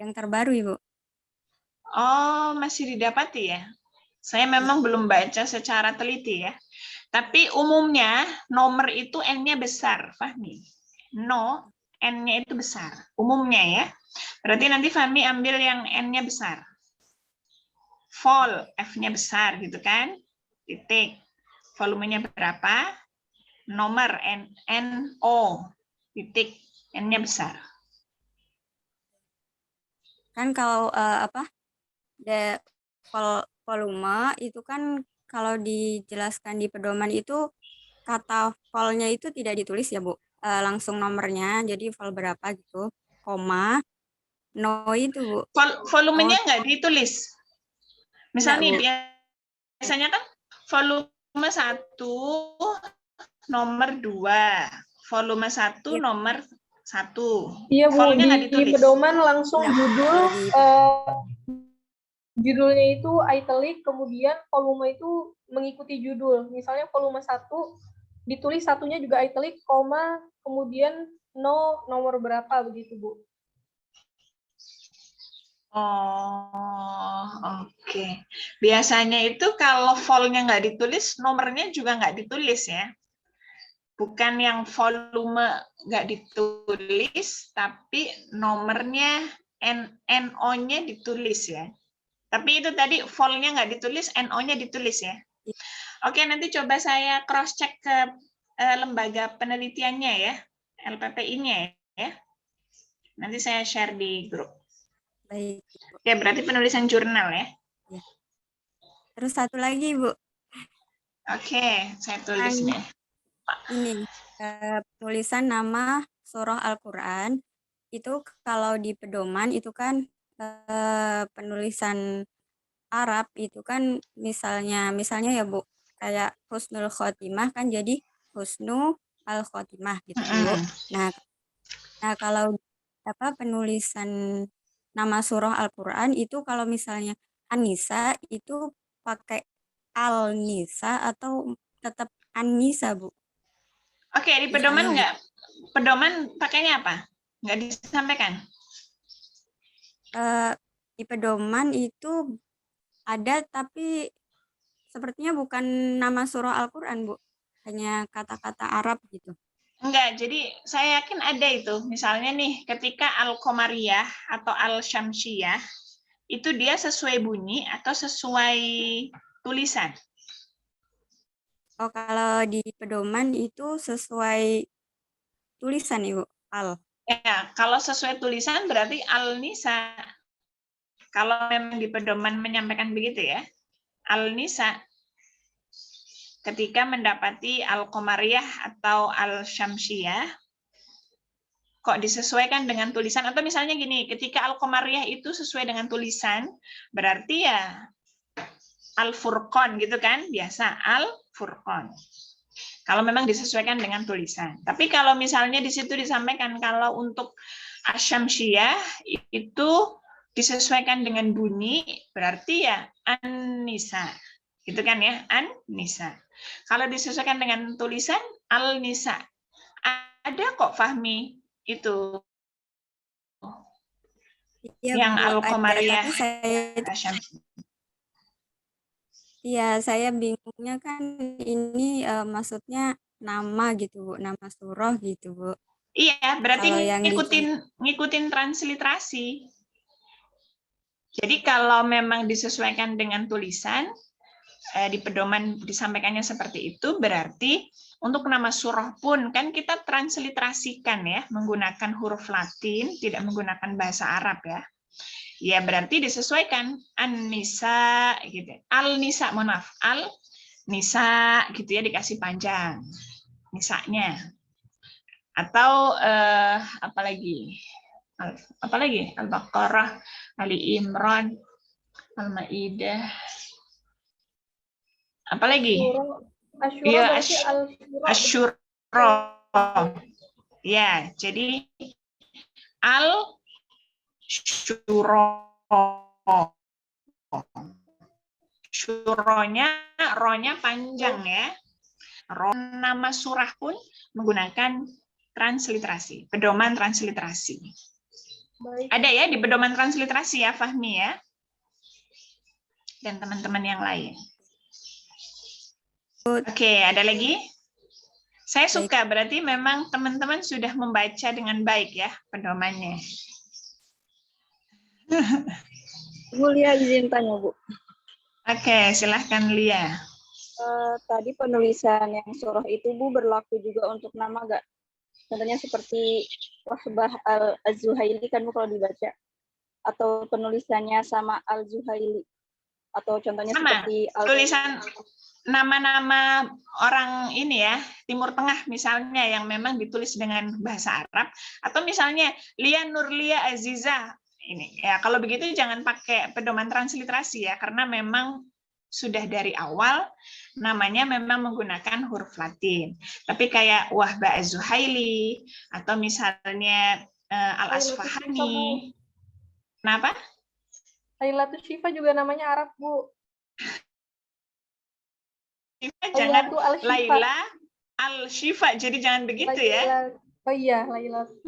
Yang terbaru, Ibu. Oh, masih didapati ya? Saya memang belum baca secara teliti ya. Tapi umumnya nomor itu N-nya besar, Fahmi. No, N-nya itu besar. Umumnya ya. Berarti nanti Fahmi ambil yang N-nya besar. Vol, F-nya besar gitu kan. Titik. Volumenya berapa? Nomor NO. Titik. N-nya besar. Kan kalau volume itu kan kalau dijelaskan di pedoman itu kata volnya itu tidak ditulis ya Bu, langsung nomornya, jadi vol berapa gitu, koma, no itu Bu. Volumenya nggak ditulis. Misalnya Enggak, Bu. Biasanya kan volume 1 nomor 2, volume 1 Iya. nomor 1. Iya Bu, Volumenya nggak di ditulis. pedoman langsung Enggak, judul, kalau di judulnya itu italic, kemudian volume itu mengikuti judul. Misalnya volume 1 ditulis satunya juga italic, koma, kemudian no nomor berapa begitu Bu. Oh, oke. Biasanya itu kalau volnya nggak ditulis, nomornya juga nggak ditulis ya. Bukan yang volume nggak ditulis, tapi nomornya NO-nya ditulis ya. Tapi itu tadi volnya nggak ditulis, NO-nya ditulis ya. Oke, nanti coba saya cross-check ke lembaga penelitiannya ya, LPPI-nya ya. Nanti saya share di grup. baik. Ya, berarti penulisan jurnal ya. Ya. Terus satu lagi Bu. Oke, saya tulis nih. Ini tulisan nama surah Al-Quran itu kalau di pedoman itu kan penulisan Arab itu kan misalnya ya Bu, kayak husnul khotimah kan jadi husnu al khotimah gitu Bu. Nah kalau penulisan nama surah Al-Quran itu kalau misalnya An-Nisa itu pakai Al-Nisa atau tetap An-Nisa Bu? Oke, di pedoman nggak? Pedoman pakainya apa? Nggak disampaikan? Di pedoman itu ada, tapi sepertinya bukan nama surah Al-Quran, Bu. Hanya kata-kata Arab gitu. Enggak, jadi saya yakin ada itu. Misalnya nih, ketika Al-Qamariyah atau Al-Syamsiyah, itu dia sesuai bunyi atau sesuai tulisan? Oh, kalau di pedoman itu sesuai tulisan, Ibu. Al. Ya, kalau sesuai tulisan berarti Al-Nisa. Kalau memang di pedoman menyampaikan begitu ya. Al-Nisa. Ketika mendapati Al-Qamariyah atau Al-Syamsiyah, kok disesuaikan dengan tulisan, atau misalnya gini, ketika Al-Qamariyah itu sesuai dengan tulisan, berarti ya Al-Furqan gitu kan, biasa Al-Furqan. Kalau memang disesuaikan dengan tulisan. Tapi kalau misalnya di situ disampaikan kalau untuk Asyamsiyah itu disesuaikan dengan bunyi, berarti ya An-Nisa. Gitu kan ya, An-Nisa. Kalau disesuaikan dengan tulisan, Al-Nisa. Ada kok Fahmi itu Ya, yang Bu, Al-Qamariyah. Iya, saya bingungnya kan ini maksudnya nama gitu Bu, nama surah gitu Bu. Iya, berarti Kalau yang ngikutin transliterasi. Jadi kalau memang disesuaikan dengan tulisan, di pedoman disampaikannya seperti itu, berarti untuk nama surah pun kan kita transliterasikan ya, menggunakan huruf Latin, tidak menggunakan bahasa Arab ya. Ya berarti disesuaikan An-Nisa gitu. Al-Nisa, mohon maaf. Al-Nisa gitu ya, dikasih panjang. Nisanya. Atau apalagi? Al-Baqarah, Ali Imran, Al-Maidah. Apalagi? Iya, Asyura. Ya, jadi Al-Syura. Syuronya, rohnya panjang ya. Nama surah pun menggunakan transliterasi, pedoman transliterasi. Baik. Ada ya di pedoman transliterasi ya, Fahmi ya? Dan teman-teman yang lain. Oke, ada lagi? Saya suka, berarti memang teman-teman sudah membaca dengan baik ya pedomannya. Bu Lia izin tanya, Bu. Oke, silahkan Lia. Tadi penulisan yang surah itu, Bu, berlaku juga untuk nama nggak? Contohnya seperti Wahbah Al-Zuhaili kan, Bu, kalau dibaca. Atau penulisannya sama Al-Zuhaili. Atau contohnya Sama, seperti tulisan nama-nama orang ini ya, Timur Tengah misalnya yang memang ditulis dengan bahasa Arab, atau misalnya Lia Nurlia Aziza ini ya, kalau begitu jangan pakai pedoman transliterasi ya, karena memang sudah dari awal namanya memang menggunakan huruf Latin. Tapi kayak Wahbah Az-Zuhaili atau misalnya Al-Asfahani. Kenapa? Lailatul Syifa juga namanya Arab, Bu. Jangan Laila Al-Syifa, jadi jangan begitu ya. Oh iya, Lailatul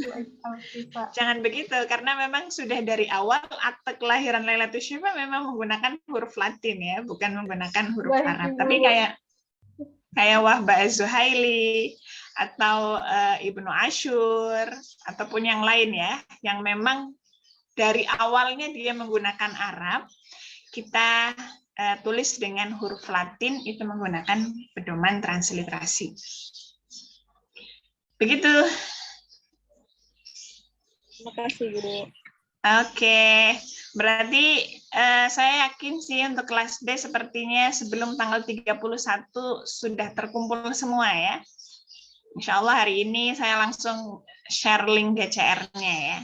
Syifa. Jangan begitu, karena memang sudah dari awal akte kelahiran Lailatul Syifa memang menggunakan huruf Latin ya, bukan menggunakan huruf Arab. Tapi kayak Wahbah Az-Zuhaili atau Ibnu Ashur ataupun yang lain ya, yang memang dari awalnya dia menggunakan Arab, kita tulis dengan huruf Latin, itu menggunakan pedoman transliterasi. Begitu. Terima kasih, Bu. Oke, berarti saya yakin sih untuk kelas B sepertinya sebelum tanggal 31 sudah terkumpul semua ya. Insya Allah hari ini saya langsung share link GCR-nya ya.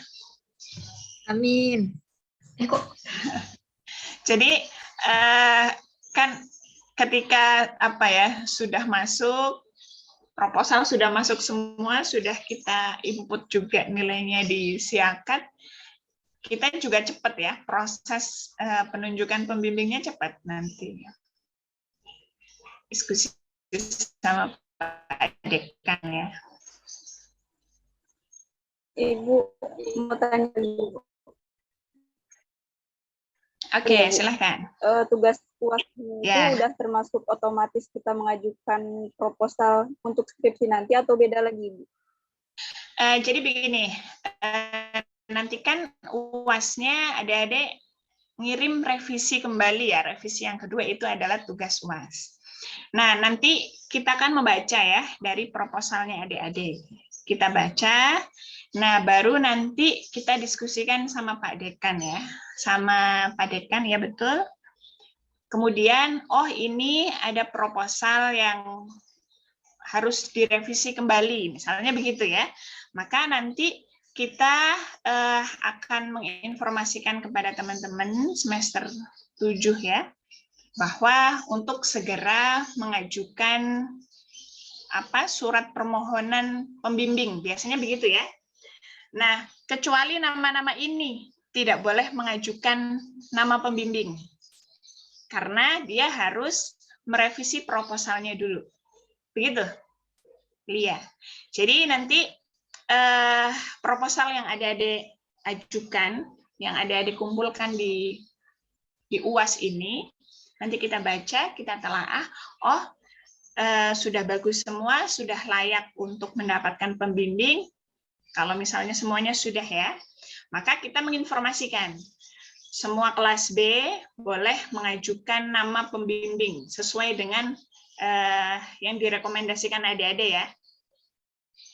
Amin. Kok Jadi kan ketika apa ya sudah masuk proposal, sudah masuk semua, sudah kita input juga nilainya di Siakat, kita juga cepat ya proses penunjukan pembimbingnya cepat nanti. Diskusi sama Pak Dekan ya. Ibu mau tanya dulu. Oke, silahkan. Tugas UAS itu udah termasuk otomatis kita mengajukan proposal untuk skripsi nanti atau beda lagi, Bu? Jadi begini, nanti kan UAS-nya adik-adik ngirim revisi kembali ya, revisi yang kedua itu adalah tugas UAS. Nah, nanti kita akan membaca ya dari proposalnya adik-adik. Kita baca, nah baru nanti kita diskusikan sama Pak Dekan ya. Sama Pak Dekan, ya betul. Kemudian, oh ini ada proposal yang harus direvisi kembali, misalnya begitu ya. Maka nanti kita akan menginformasikan kepada teman-teman semester 7 ya, bahwa untuk segera mengajukan surat permohonan pembimbing, biasanya begitu ya. Nah, kecuali nama-nama ini tidak boleh mengajukan nama pembimbing, karena dia harus merevisi proposalnya dulu. Begitu, Lia. Jadi nanti proposal yang adik-adik ajukan, yang adik-adik kumpulkan di UAS ini, nanti kita baca, kita telaah, oh sudah bagus semua, sudah layak untuk mendapatkan pembimbing. Kalau misalnya semuanya sudah ya, maka kita menginformasikan semua kelas B boleh mengajukan nama pembimbing sesuai dengan yang direkomendasikan adik-adik ya.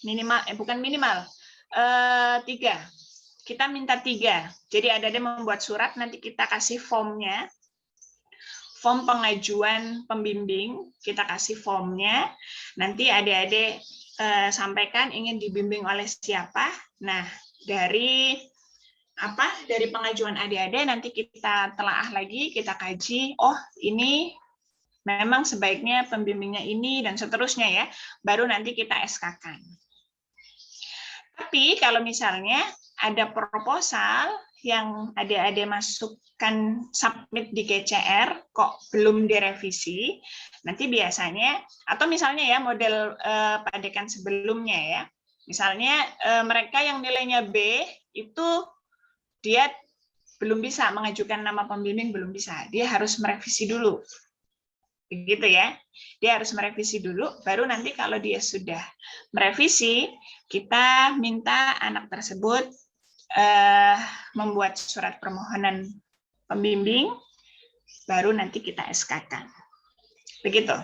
Minimal, bukan minimal, 3. Kita minta 3. Jadi adik-adik membuat surat, nanti kita kasih formnya. Form pengajuan pembimbing, kita kasih formnya. Nanti adik-adik sampaikan ingin dibimbing oleh siapa. Nah, dari pengajuan adik-adik nanti kita telaah lagi, kita kaji, oh ini memang sebaiknya pembimbingnya ini dan seterusnya ya, baru nanti kita SK-kan. Tapi kalau misalnya ada proposal yang adik-adik masukkan submit di GCR kok belum direvisi, nanti biasanya, atau misalnya ya model padekan sebelumnya ya, misalnya mereka yang nilainya B itu dia belum bisa mengajukan nama pembimbing, belum bisa, dia harus merevisi dulu. Begitu ya, dia harus merevisi dulu, baru nanti kalau dia sudah merevisi, kita minta anak tersebut membuat surat permohonan pembimbing, baru nanti kita SK-kan. Begitu.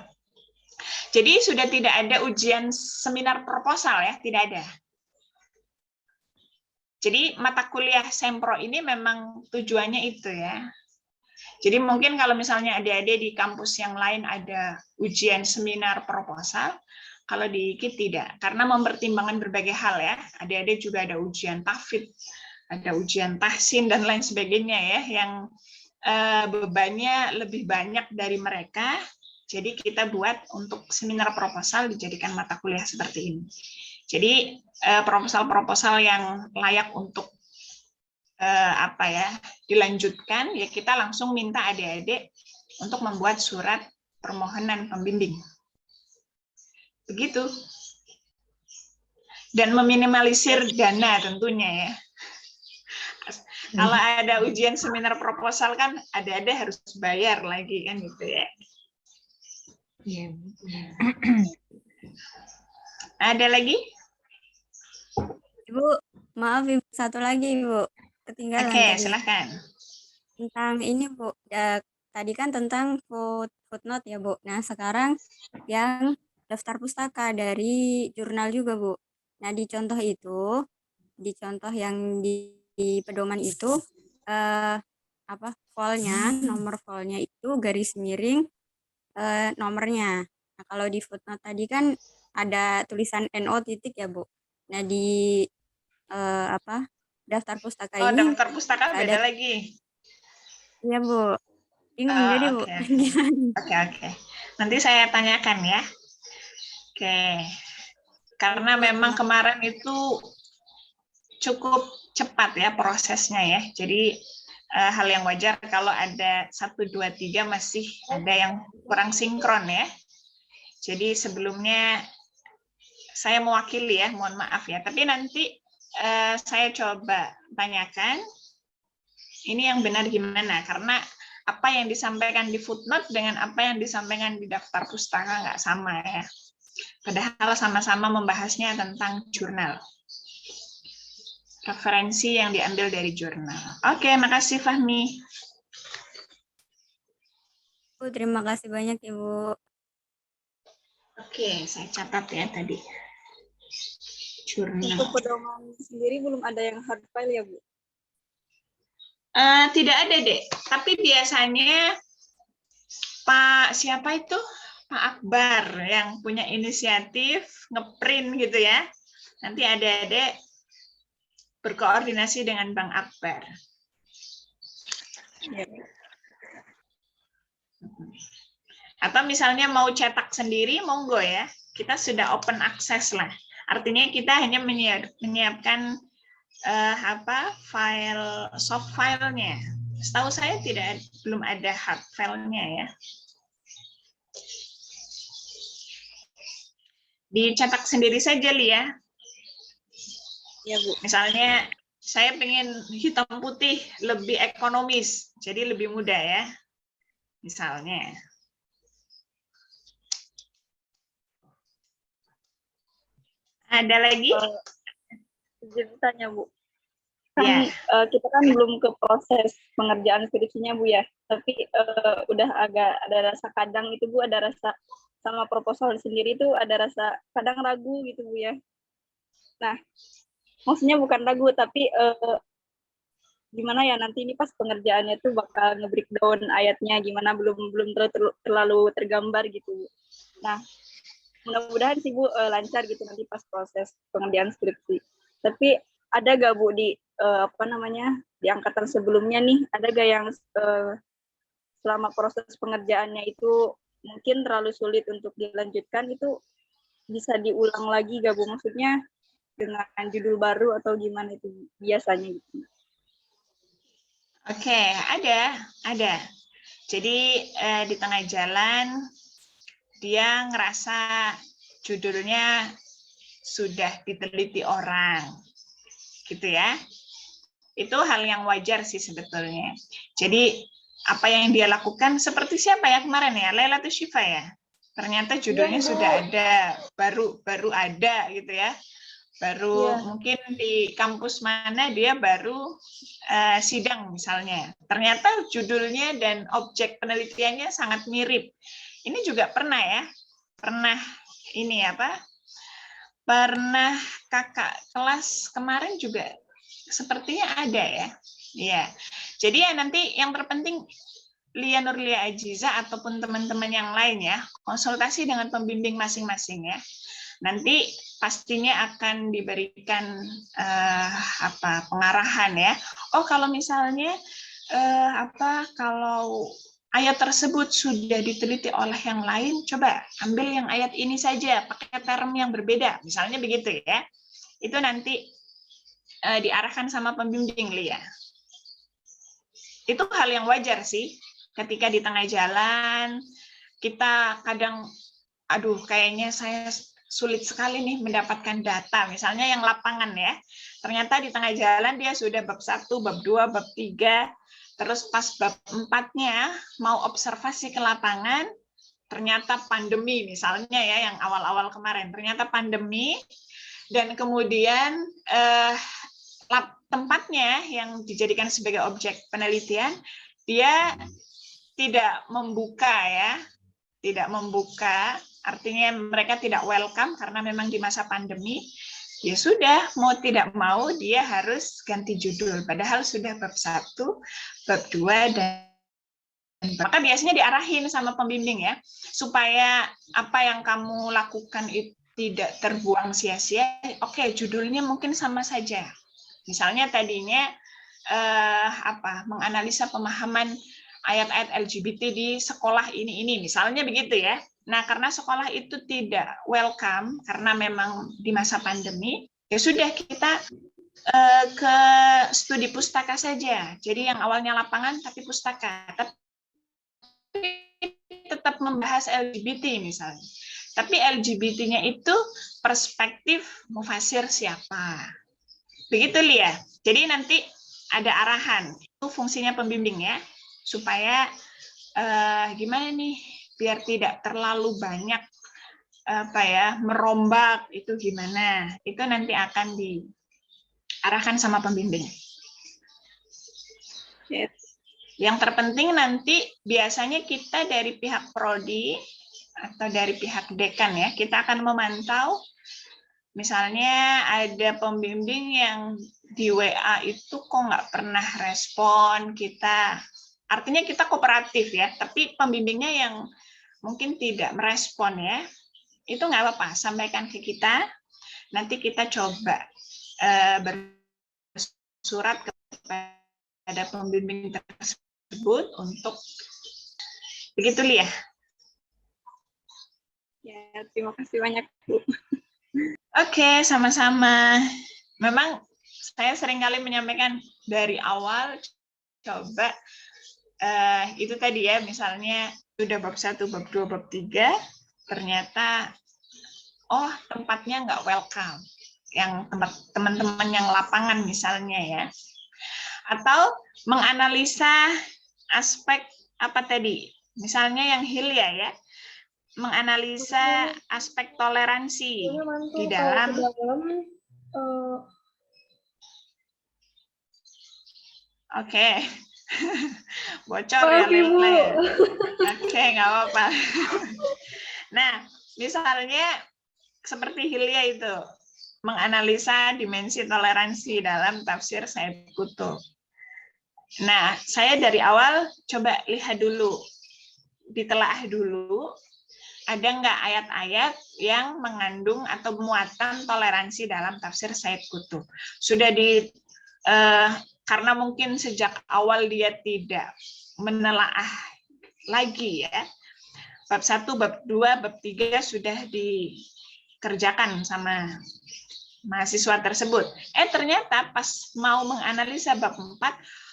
Jadi sudah tidak ada ujian seminar proposal ya, tidak ada. Jadi mata kuliah Sempro ini memang tujuannya itu ya. Jadi mungkin kalau misalnya adik-adik di kampus yang lain ada ujian seminar proposal, kalau di IKIP tidak, karena mempertimbangkan berbagai hal ya. Adik-adik juga ada ujian tahfidz, ada ujian tahsin dan lain sebagainya ya, yang bebannya lebih banyak dari mereka. Jadi kita buat untuk seminar proposal dijadikan mata kuliah seperti ini. Jadi proposal-proposal yang layak untuk dilanjutkan, ya kita langsung minta adik-adik untuk membuat surat permohonan pembimbing. Begitu. Dan meminimalisir dana tentunya ya. Kalau ada ujian seminar proposal kan adik-adik harus bayar lagi kan gitu ya. Ada lagi? Ibu, maaf Ibu, satu lagi Ibu. Ketinggalan Oke, tadi. silakan. Tentang ini Bu, ya, tadi kan tentang footnote ya Bu. Nah sekarang yang daftar pustaka dari jurnal juga Bu. Nah di contoh contoh yang di pedoman itu nomor volnya itu garis miring nomornya. Nah kalau di footnote tadi kan ada tulisan NO titik ya Bu. Nah di daftar pustaka ini daftar pustaka beda lagi. Iya Bu, bingung jadi Bu. Oke. Nanti saya tanyakan ya. Oke, karena memang kemarin itu cukup cepat ya prosesnya ya. Jadi hal yang wajar kalau ada 1, 2, 3 masih ada yang kurang sinkron ya. Jadi sebelumnya saya mewakili ya, mohon maaf ya. Tapi nanti saya coba tanyakan ini yang benar gimana, karena apa yang disampaikan di footnote dengan apa yang disampaikan di daftar pustaka nggak sama ya. Padahal sama-sama membahasnya tentang jurnal. Referensi yang diambil dari jurnal. Oke, makasih Fahmi. Terima kasih banyak Ibu. Oke, saya catat ya tadi. Jurnal. Untuk pedoman sendiri belum ada yang hard file ya, Bu? Tidak ada, Dek. Tapi biasanya Pak siapa itu? Pak Akbar yang punya inisiatif ngeprint gitu ya. Nanti adik-adik berkoordinasi dengan Bang Akbar. Atau misalnya mau cetak sendiri, monggo ya. Kita sudah open access lah. Artinya kita hanya menyiapkan file soft filenya. Setahu saya belum ada hard filenya ya. Dicetak sendiri saja Lia. Ya Bu. Misalnya saya pengen hitam putih lebih ekonomis, jadi lebih mudah ya. Misalnya. Ada lagi? Jadi tanya Bu. Kan, kita kan belum ke proses pengerjaan skripsinya Bu ya, tapi udah agak ada rasa kadang itu Bu, ada rasa sama proposal sendiri itu ada rasa kadang ragu gitu Bu ya. Nah, maksudnya bukan ragu tapi gimana ya nanti ini pas pengerjaannya tuh bakal nge-breakdown ayatnya gimana belum terlalu tergambar gitu Bu. Nah, mudah-mudahan sih Bu lancar gitu nanti pas proses pengerjaan skripsi. Tapi ada gak Bu di di angkatan sebelumnya nih, ada gak yang selama proses pengerjaannya itu mungkin terlalu sulit untuk dilanjutkan, itu bisa diulang lagi gak Bu? Maksudnya dengan judul baru atau gimana itu biasanya gitu? Oke, ada. Jadi di tengah jalan dia ngerasa judulnya sudah diteliti orang, gitu ya. Itu hal yang wajar sih sebetulnya. Jadi apa yang dia lakukan seperti siapa ya kemarin ya, Lailatul Syifa ya. Ternyata judulnya sudah ada, baru ada gitu ya. Baru mungkin di kampus mana dia baru sidang misalnya. Ternyata judulnya dan objek penelitiannya sangat mirip. Ini juga pernah ya. Pernah ini apa? Pernah kakak kelas kemarin juga sepertinya ada ya. Iya. Jadi ya nanti yang terpenting Lia Nurlia Ajiza ataupun teman-teman yang lain ya, konsultasi dengan pembimbing masing-masing ya. Nanti pastinya akan diberikan pengarahan ya. Oh, kalau misalnya kalau ayat tersebut sudah diteliti oleh yang lain, coba ambil yang ayat ini saja, pakai term yang berbeda, misalnya begitu ya. Itu nanti diarahkan sama pembimbing Lia. Itu hal yang wajar sih. Ketika di tengah jalan, kita kadang, aduh kayaknya saya sulit sekali nih mendapatkan data, misalnya yang lapangan ya. Ternyata di tengah jalan dia sudah bab 1, bab 2, bab 3, terus pas bab 4-nya mau observasi ke lapangan, ternyata pandemi misalnya ya, yang awal-awal kemarin, ternyata pandemi, dan kemudian tempatnya yang dijadikan sebagai objek penelitian, dia tidak membuka ya, tidak membuka, artinya mereka tidak welcome karena memang di masa pandemi, ya sudah, mau tidak mau dia harus ganti judul, padahal sudah bab 1, bab 2, dan maka biasanya diarahin sama pembimbing ya, supaya apa yang kamu lakukan itu tidak terbuang sia-sia. Oke, judulnya mungkin sama saja. Misalnya tadinya menganalisa pemahaman ayat-ayat LGBT di sekolah ini, misalnya begitu ya. Nah, karena sekolah itu tidak welcome karena memang di masa pandemi, ya sudah kita ke studi pustaka saja. Jadi yang awalnya lapangan tapi pustaka, tapi tetap membahas LGBT misalnya. Tapi LGBT-nya itu perspektif mufasir siapa. Begitu Lia. Jadi nanti ada arahan. Itu fungsinya pembimbing ya. Supaya gimana nih biar tidak terlalu banyak merombak itu gimana. Itu nanti akan diarahkan sama pembimbing. Yes. Yang terpenting nanti biasanya kita dari pihak prodi atau dari pihak dekan ya, kita akan memantau. Misalnya ada pembimbing yang di WA itu kok nggak pernah respon kita. Artinya kita kooperatif ya, tapi pembimbingnya yang mungkin tidak merespon ya, itu nggak apa-apa, sampaikan ke kita. Nanti kita coba bersurat kepada pembimbing tersebut untuk begitu Lia. Ya, terima kasih banyak Bu. Oke, sama-sama. Memang saya seringkali menyampaikan dari awal, coba itu tadi ya, misalnya sudah bab 1, bab 2, bab 3, ternyata oh tempatnya nggak welcome, yang tempat teman-teman yang lapangan misalnya ya. Atau menganalisa aspek apa tadi, misalnya yang Hilya ya, menganalisa aspek toleransi di dalam Oke. Bocor ya Lila ya. Oke, nggak apa-apa. Nah, misalnya seperti Hilya itu, menganalisa dimensi toleransi dalam tafsir Said Qutb. Nah, saya dari awal coba lihat dulu, ditelaah dulu, ada nggak ayat-ayat yang mengandung atau muatan toleransi dalam tafsir Said Qutb. Sudah karena mungkin sejak awal dia tidak menelaah lagi ya. Bab 1, bab 2, bab 3 sudah dikerjakan sama mahasiswa tersebut. Ternyata pas mau menganalisa bab 4,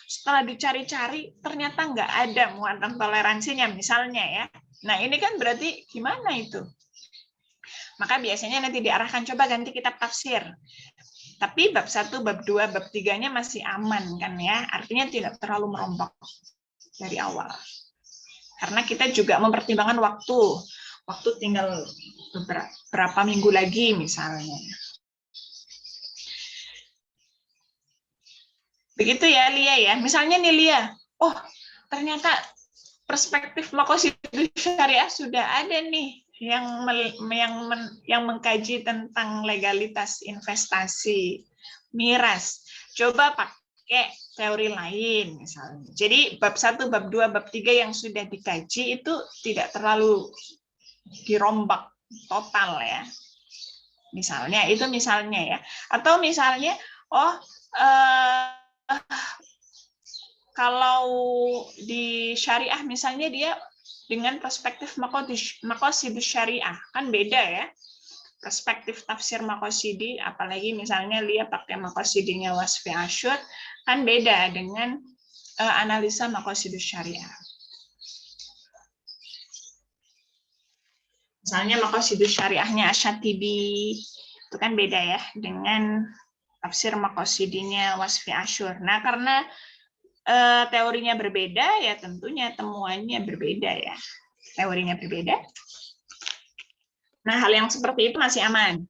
setelah dicari-cari ternyata nggak ada muatan toleransinya misalnya ya. Nah ini kan berarti gimana itu? Maka biasanya nanti diarahkan coba ganti kitab tafsir. Tapi bab 1, bab 2, bab 3-nya masih aman kan ya. Artinya tidak terlalu merombak dari awal. Karena kita juga mempertimbangkan waktu. Waktu tinggal beberapa minggu lagi misalnya. Begitu ya Lia ya. Misalnya nih Lia, oh ternyata perspektif Maqasidus Syariah sudah ada nih yang mengkaji tentang legalitas investasi miras. Coba pakai teori lain misalnya. Jadi bab 1, bab 2, bab 3 yang sudah dikaji itu tidak terlalu dirombak total ya. Misalnya itu misalnya ya. Atau misalnya kalau di syariah misalnya dia dengan perspektif Maqasidus Syariah kan beda ya. Perspektif tafsir Maqasidi, apalagi misalnya Lia pakai Maqasidinya Wasfi Asyur, kan beda dengan analisa Maqasidus Syariah. Misalnya Maqasidus Syariahnya Asyatibi, itu kan beda ya dengan tafsir Maqasidinya Wasfi Asyur. Nah, karena teorinya berbeda, ya tentunya temuannya berbeda ya. Teorinya berbeda. Nah, hal yang seperti itu masih aman.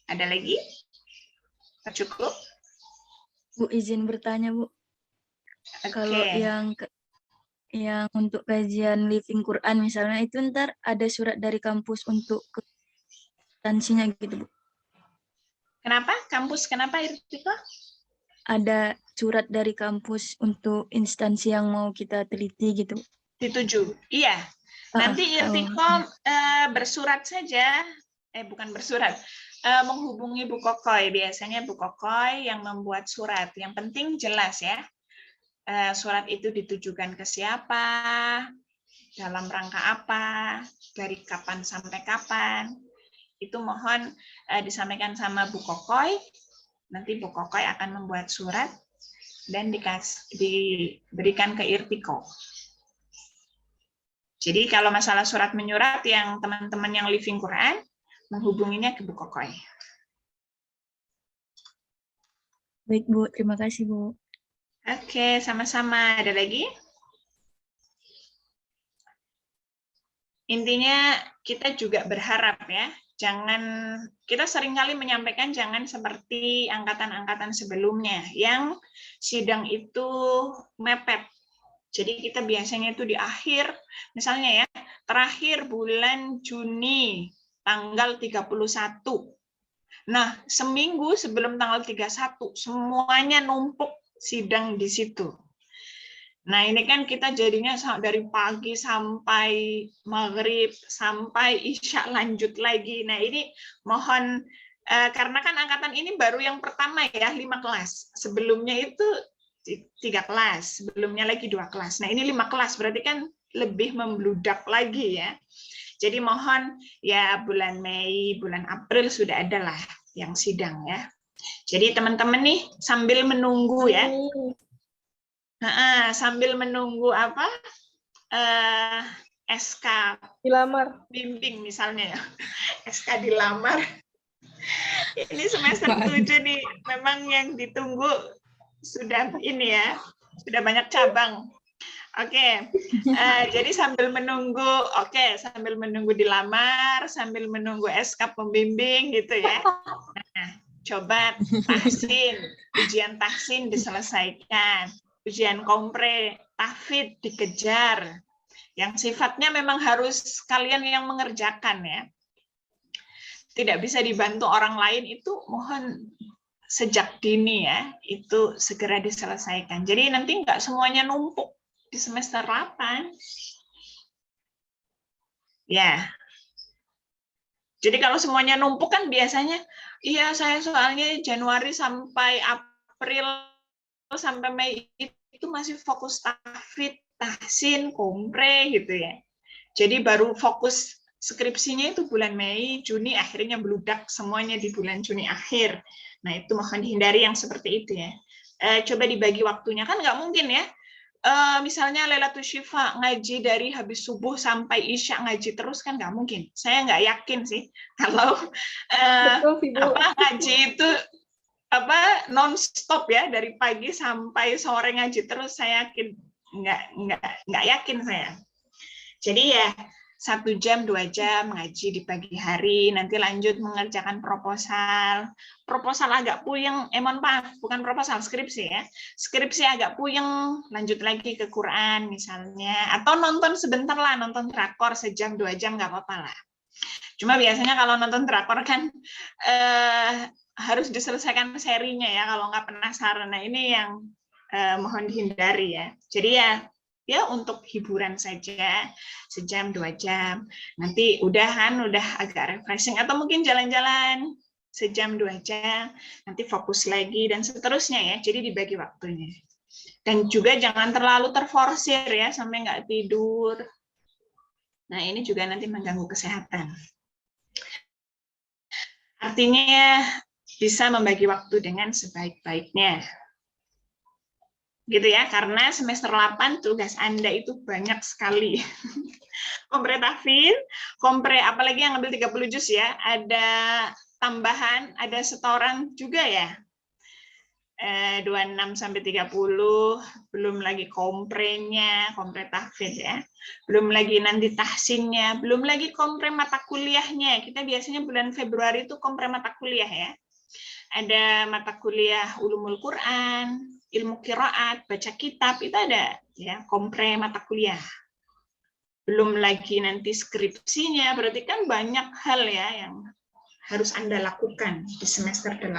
Ada lagi? Cukup? Bu, izin bertanya, Bu. Kalau yang untuk kajian living Quran misalnya itu ntar ada surat dari kampus untuk instansinya gitu, Bu. Kenapa? Kampus kenapa, Irtika? Ada surat dari kampus untuk instansi yang mau kita teliti gitu. Dituju. Iya. Nanti Irtika bersurat saja, bukan bersurat, menghubungi Bu Kokoy. Biasanya Bu Kokoy yang membuat surat. Yang penting jelas ya. Surat itu ditujukan ke siapa, dalam rangka apa, dari kapan sampai kapan. Itu mohon disampaikan sama Bu Kokoy. Nanti Bu Kokoy akan membuat surat dan diberikan ke Irtiko. Jadi kalau masalah surat menyurat yang teman-teman yang living Quran, menghubunginya ke Bu Kokoy. Baik, Bu. Terima kasih, Bu. Oke, sama-sama. Ada lagi? Intinya kita juga berharap ya, kita seringkali menyampaikan jangan seperti angkatan-angkatan sebelumnya yang sidang itu mepet. Jadi kita biasanya itu di akhir, misalnya ya, terakhir bulan Juni tanggal 31. Nah, seminggu sebelum tanggal 31 semuanya numpuk sidang di situ. Nah, ini kan kita jadinya dari pagi sampai maghrib, sampai isya lanjut lagi. Nah, ini mohon, karena kan angkatan ini baru yang pertama ya, 5 kelas. Sebelumnya itu 3 kelas, sebelumnya lagi 2 kelas. Nah, ini 5 kelas, berarti kan lebih membludak lagi ya. Jadi mohon ya bulan Mei, bulan April sudah ada lah yang sidang ya. Jadi teman-teman nih sambil menunggu ya. Sambil menunggu apa SK dilamar bimbing misalnya ya, SK dilamar. Ini semester 7 nih memang yang ditunggu sudah ini ya, sudah banyak cabang. Oke, jadi sambil menunggu, sambil menunggu dilamar, sambil menunggu SK pembimbing gitu ya. Nah, coba ujian tahsin diselesaikan. Ujian kompre, tahfidz dikejar. Yang sifatnya memang harus kalian yang mengerjakan ya. Tidak bisa dibantu orang lain itu mohon sejak dini ya, itu segera diselesaikan. Jadi nanti nggak semuanya numpuk di semester 8. Ya. Jadi kalau semuanya numpuk kan biasanya, iya saya soalnya Januari sampai April sampai Mei itu masih fokus tahfidz, tahsin, kompre gitu ya. Jadi baru fokus skripsinya itu bulan Mei, Juni, akhirnya beludak semuanya di bulan Juni akhir. Nah, itu mohon dihindari yang seperti itu ya. Coba dibagi waktunya, kan nggak mungkin ya. Misalnya Lailatul Syifa ngaji dari habis subuh sampai Isya ngaji terus, kan nggak mungkin. Saya nggak yakin sih kalau ngaji itu non-stop ya, dari pagi sampai sore ngaji terus. Saya yakin nggak yakin saya. Jadi ya 1 jam, 2 jam ngaji di pagi hari, nanti lanjut mengerjakan proposal. Proposal agak puyeng, mohon maaf, bukan proposal, skripsi ya. Skripsi agak puyeng, lanjut lagi ke Quran misalnya. Atau nonton sebentar lah, nonton drakor sejam, 2 jam, nggak apa-apa lah. Cuma biasanya kalau nonton drakor kan harus diselesaikan serinya ya, kalau nggak penasaran. Nah ini yang mohon dihindari ya. Jadi ya untuk hiburan saja, sejam 2 jam, nanti udah agak refreshing, atau mungkin jalan-jalan sejam 2 jam, nanti fokus lagi dan seterusnya ya. Jadi dibagi waktunya. Dan juga jangan terlalu terforsir ya sampai nggak tidur. Nah ini juga nanti mengganggu kesehatan. Artinya bisa membagi waktu dengan sebaik-baiknya. Gitu ya, karena semester 8 tugas Anda itu banyak sekali. Kompre tahfidz, kompre apalagi yang ngambil 30 juz ya, ada tambahan, ada setoran juga ya. 26 sampai 30, belum lagi komprenya, kompre tahfidz ya. Belum lagi nanti tahsinnya, belum lagi kompre mata kuliahnya. Kita biasanya bulan Februari itu kompre mata kuliah ya. Ada mata kuliah Ulumul Quran, ilmu qiraat, baca kitab, itu ada ya, kompre mata kuliah. Belum lagi nanti skripsinya, berarti kan banyak hal ya yang harus Anda lakukan di semester 8.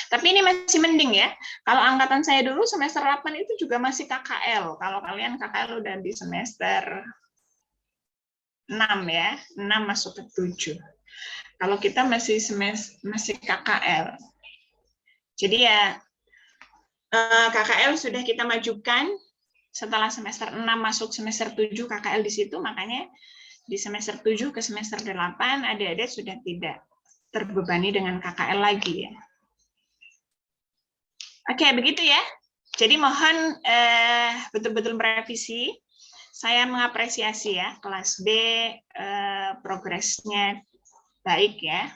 Tapi ini masih mending ya. Kalau angkatan saya dulu semester 8 itu juga masih KKL. Kalau kalian KKL udah di semester 6 ya, 6 masuk ke 7. Kalau kita masih KKL. Jadi ya KKL sudah kita majukan setelah semester 6 masuk semester 7 KKL di situ, makanya di semester 7 ke semester 8 adik-adik sudah tidak terbebani dengan KKL lagi ya. Oke, begitu ya. Jadi mohon betul-betul merevisi. Saya mengapresiasi ya kelas B progresnya baik ya.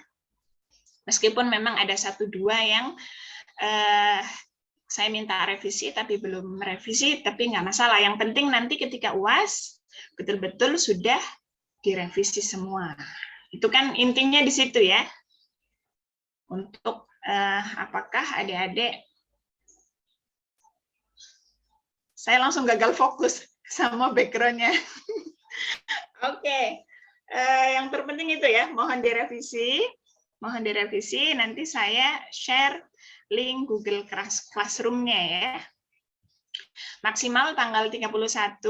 Meskipun memang ada 1-2 yang saya minta revisi tapi belum merevisi, tapi nggak masalah. Yang penting nanti ketika UAS betul-betul sudah direvisi semua. Itu kan intinya di situ ya. Untuk apakah adik-adik, saya langsung gagal fokus sama background-nya. Oke. Yang terpenting itu ya, mohon direvisi. Nanti saya share link Google Classroom-nya ya. Maksimal tanggal 31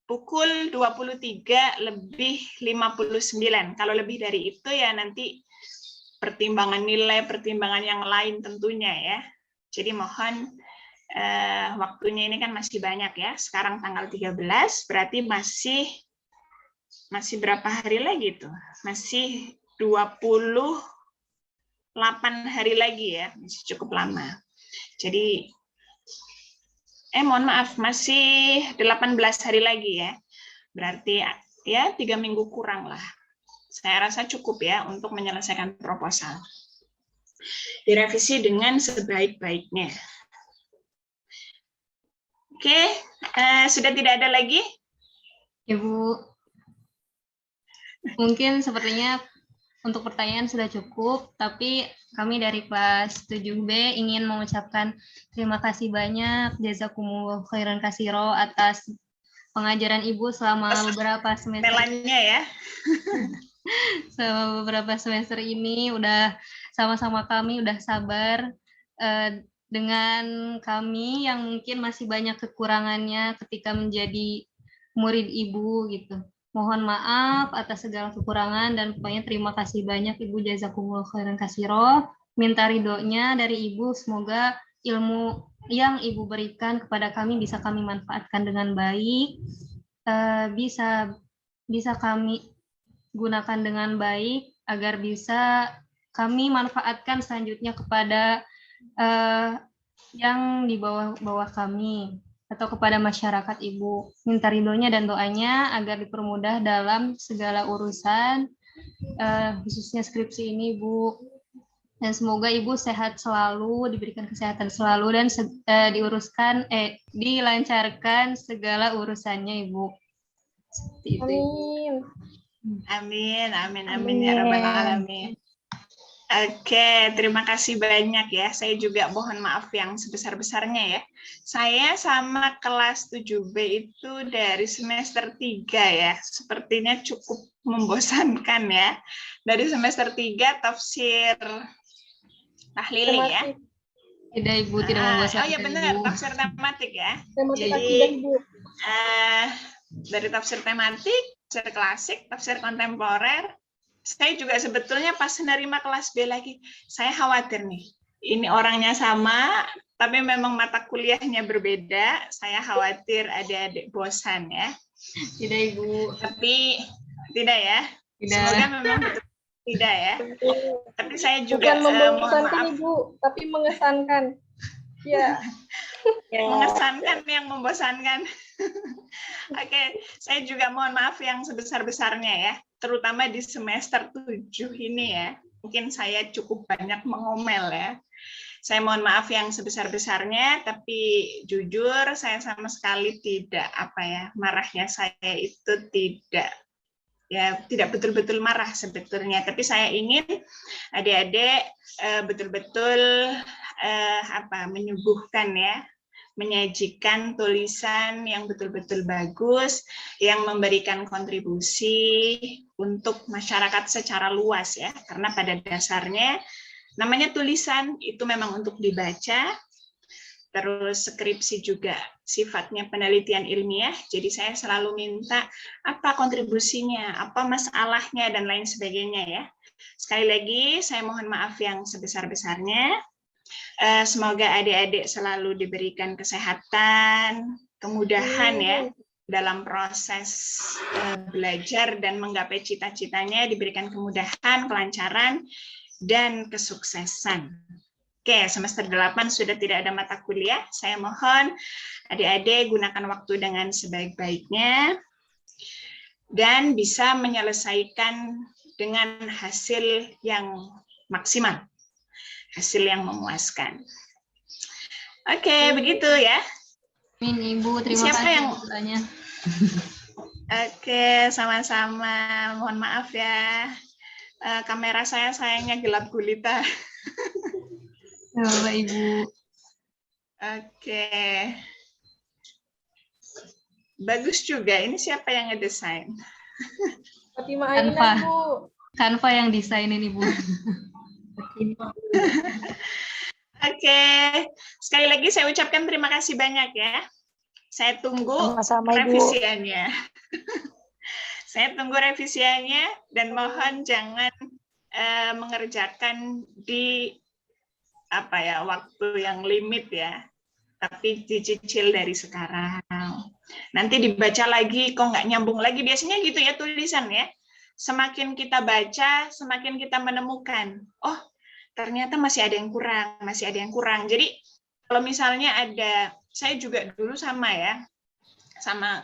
pukul 23:59. Kalau lebih dari itu ya nanti pertimbangan nilai, pertimbangan yang lain tentunya ya. Jadi mohon waktunya ini kan masih banyak ya. Sekarang tanggal 13, berarti masih berapa hari lagi tuh? Masih 28 hari lagi ya, masih cukup lama. Jadi, mohon maaf, masih 18 hari lagi ya. Berarti ya 3 minggu kurang lah. Saya rasa cukup ya untuk menyelesaikan proposal. Direvisi dengan sebaik-baiknya. Oke, sudah tidak ada lagi? Ibu, mungkin sepertinya untuk pertanyaan sudah cukup, tapi kami dari kelas 7B ingin mengucapkan terima kasih banyak, jazakumullah khairan katsiro atas pengajaran Ibu selama beberapa semester. Melannya ya. Selama beberapa semester ini udah sama-sama kami udah sabar dengan kami yang mungkin masih banyak kekurangannya ketika menjadi murid Ibu gitu. Mohon maaf atas segala kekurangan dan pokoknya terima kasih banyak Ibu, jazakumullah khairan katsiro. Minta ridhonya dari Ibu, semoga ilmu yang Ibu berikan kepada kami bisa kami manfaatkan dengan baik, bisa bisa kami gunakan dengan baik agar bisa kami manfaatkan selanjutnya kepada yang di bawah kami atau kepada masyarakat Ibu. Minta ridhonya dan doanya agar dipermudah dalam segala urusan, khususnya skripsi ini, Bu. Dan semoga Ibu sehat selalu, diberikan kesehatan selalu, dan dilancarkan segala urusannya, Ibu. Seperti itu, Ibu. Amin, amin, amin ya Rabbal Alamin. Oke, terima kasih banyak ya. Saya juga mohon maaf yang sebesar-besarnya ya. Saya sama kelas 7B itu dari semester 3 ya. Sepertinya cukup membosankan ya. Dari semester 3 tafsir tahlili ya. Tidak, Ibu, tidak membosankan. Oh ya benar, tafsir tematik ya. Jadi dari tafsir tematik, tafsir klasik, tafsir kontemporer. Saya juga sebetulnya pas menerima kelas B lagi, saya khawatir nih. Ini orangnya sama, tapi memang mata kuliahnya berbeda. Saya khawatir adik-adik bosan ya. Tidak, Ibu. Tapi tidak ya. Tidak. Semoga memang betul tidak ya. Tapi saya juga bukan membosankan Ibu, tapi mengesankan. Ya. Mengesankan yang membosankan. Oke, saya juga mohon maaf yang sebesar-besarnya ya, terutama di semester 7 ini ya. Mungkin saya cukup banyak mengomel ya. Saya mohon maaf yang sebesar-besarnya, tapi jujur saya sama sekali tidak marahnya saya itu tidak betul-betul marah sebetulnya, tapi saya ingin adik-adik betul-betul menyuguhkan ya, menyajikan tulisan yang betul-betul bagus, yang memberikan kontribusi untuk masyarakat secara luas ya, karena pada dasarnya namanya tulisan itu memang untuk dibaca. Terus skripsi juga sifatnya penelitian ilmiah, jadi saya selalu minta apa kontribusinya, apa masalahnya, dan lain sebagainya ya. Sekali lagi, saya mohon maaf yang sebesar-besarnya. Semoga adik-adik selalu diberikan kesehatan, kemudahan ya, dalam proses belajar dan menggapai cita-citanya, diberikan kemudahan, kelancaran, dan kesuksesan. Oke, semester 8 sudah tidak ada mata kuliah. Saya mohon adik-adik gunakan waktu dengan sebaik-baiknya dan bisa menyelesaikan dengan hasil yang maksimal, hasil yang memuaskan. Oke, begitu ya. Amin, Ibu. Terima kasih doanya. Oke, sama-sama. Mohon maaf ya. Kamera saya sayangnya gelap gulita. Ya, Bapak Ibu. Oke. Bagus juga. Ini siapa yang ngedesain? Fatimah Ainah, Bu. Canva yang desain ini, Bu. Oke. Sekali lagi saya ucapkan terima kasih banyak ya. Saya tunggu revisiannya. Saya tunggu revisiannya dan mohon jangan mengerjakan di waktu yang limit ya, tapi dicicil dari sekarang. Nanti dibaca lagi, kok nggak nyambung lagi. Biasanya gitu ya tulisan ya. Semakin kita baca, semakin kita menemukan, oh ternyata masih ada yang kurang, masih ada yang kurang. Jadi kalau misalnya saya juga dulu sama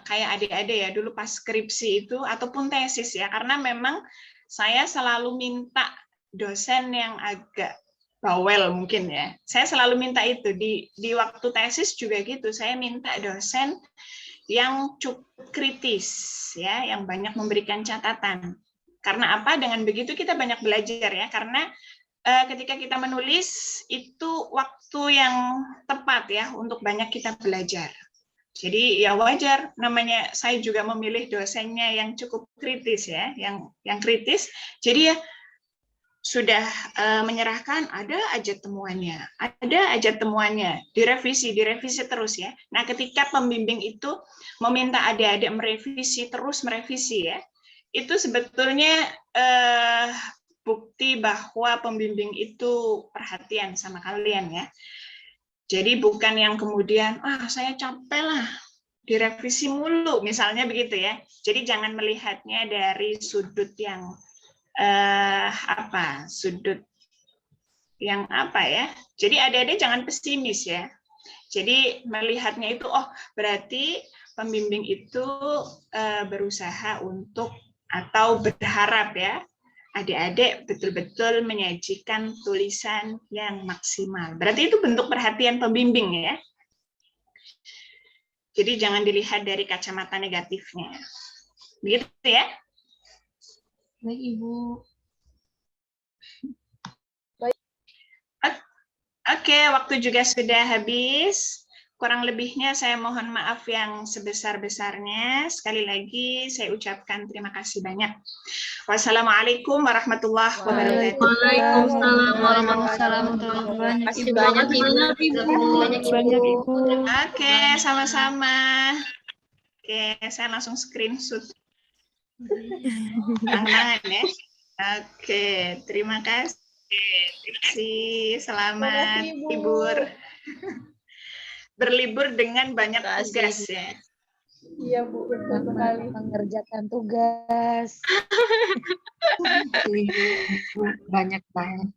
kayak adik-adik ya, dulu pas skripsi itu ataupun tesis ya, karena memang saya selalu minta dosen yang agak bawel mungkin ya. Saya selalu minta itu di waktu tesis juga gitu. Saya minta dosen yang cukup kritis ya, yang banyak memberikan catatan. Karena apa? Dengan begitu kita banyak belajar ya. Karena ketika kita menulis itu waktu yang tepat ya untuk banyak kita belajar. Jadi ya wajar, namanya saya juga memilih dosennya yang cukup kritis ya, yang kritis. Jadi ya sudah menyerahkan, ada aja temuannya, direvisi terus ya. Nah, ketika pembimbing itu meminta adik-adik merevisi ya, itu sebetulnya bukti bahwa pembimbing itu perhatian sama kalian ya. Jadi bukan yang kemudian, saya capek lah, direvisi mulu, misalnya begitu ya. Jadi jangan melihatnya dari sudut yang sudut yang ya. Jadi adik-adik jangan pesimis ya. Jadi melihatnya itu, oh berarti pembimbing itu berusaha untuk atau berharap ya, adik-adik betul-betul menyajikan tulisan yang maksimal. Berarti itu bentuk perhatian pembimbing ya. Jadi jangan dilihat dari kacamata negatifnya. Begitu ya? Baik, Ibu. Oke, waktu juga sudah habis. Kurang lebihnya saya mohon maaf yang sebesar-besarnya. Sekali lagi saya ucapkan terima kasih banyak. Wassalamualaikum warahmatullahi wabarakatuh. Waalaikumsalam warahmatullahi wabarakatuh. Terima kasih banyak Ibu. Oke, sama-sama. Oke, saya langsung screenshot. Tangan ya. Oke, terima kasih. Selamat libur. Berlibur dengan banyak tugas ya. Iya Bu, betul sekali. Mengerjakan tugas. Banyak banget.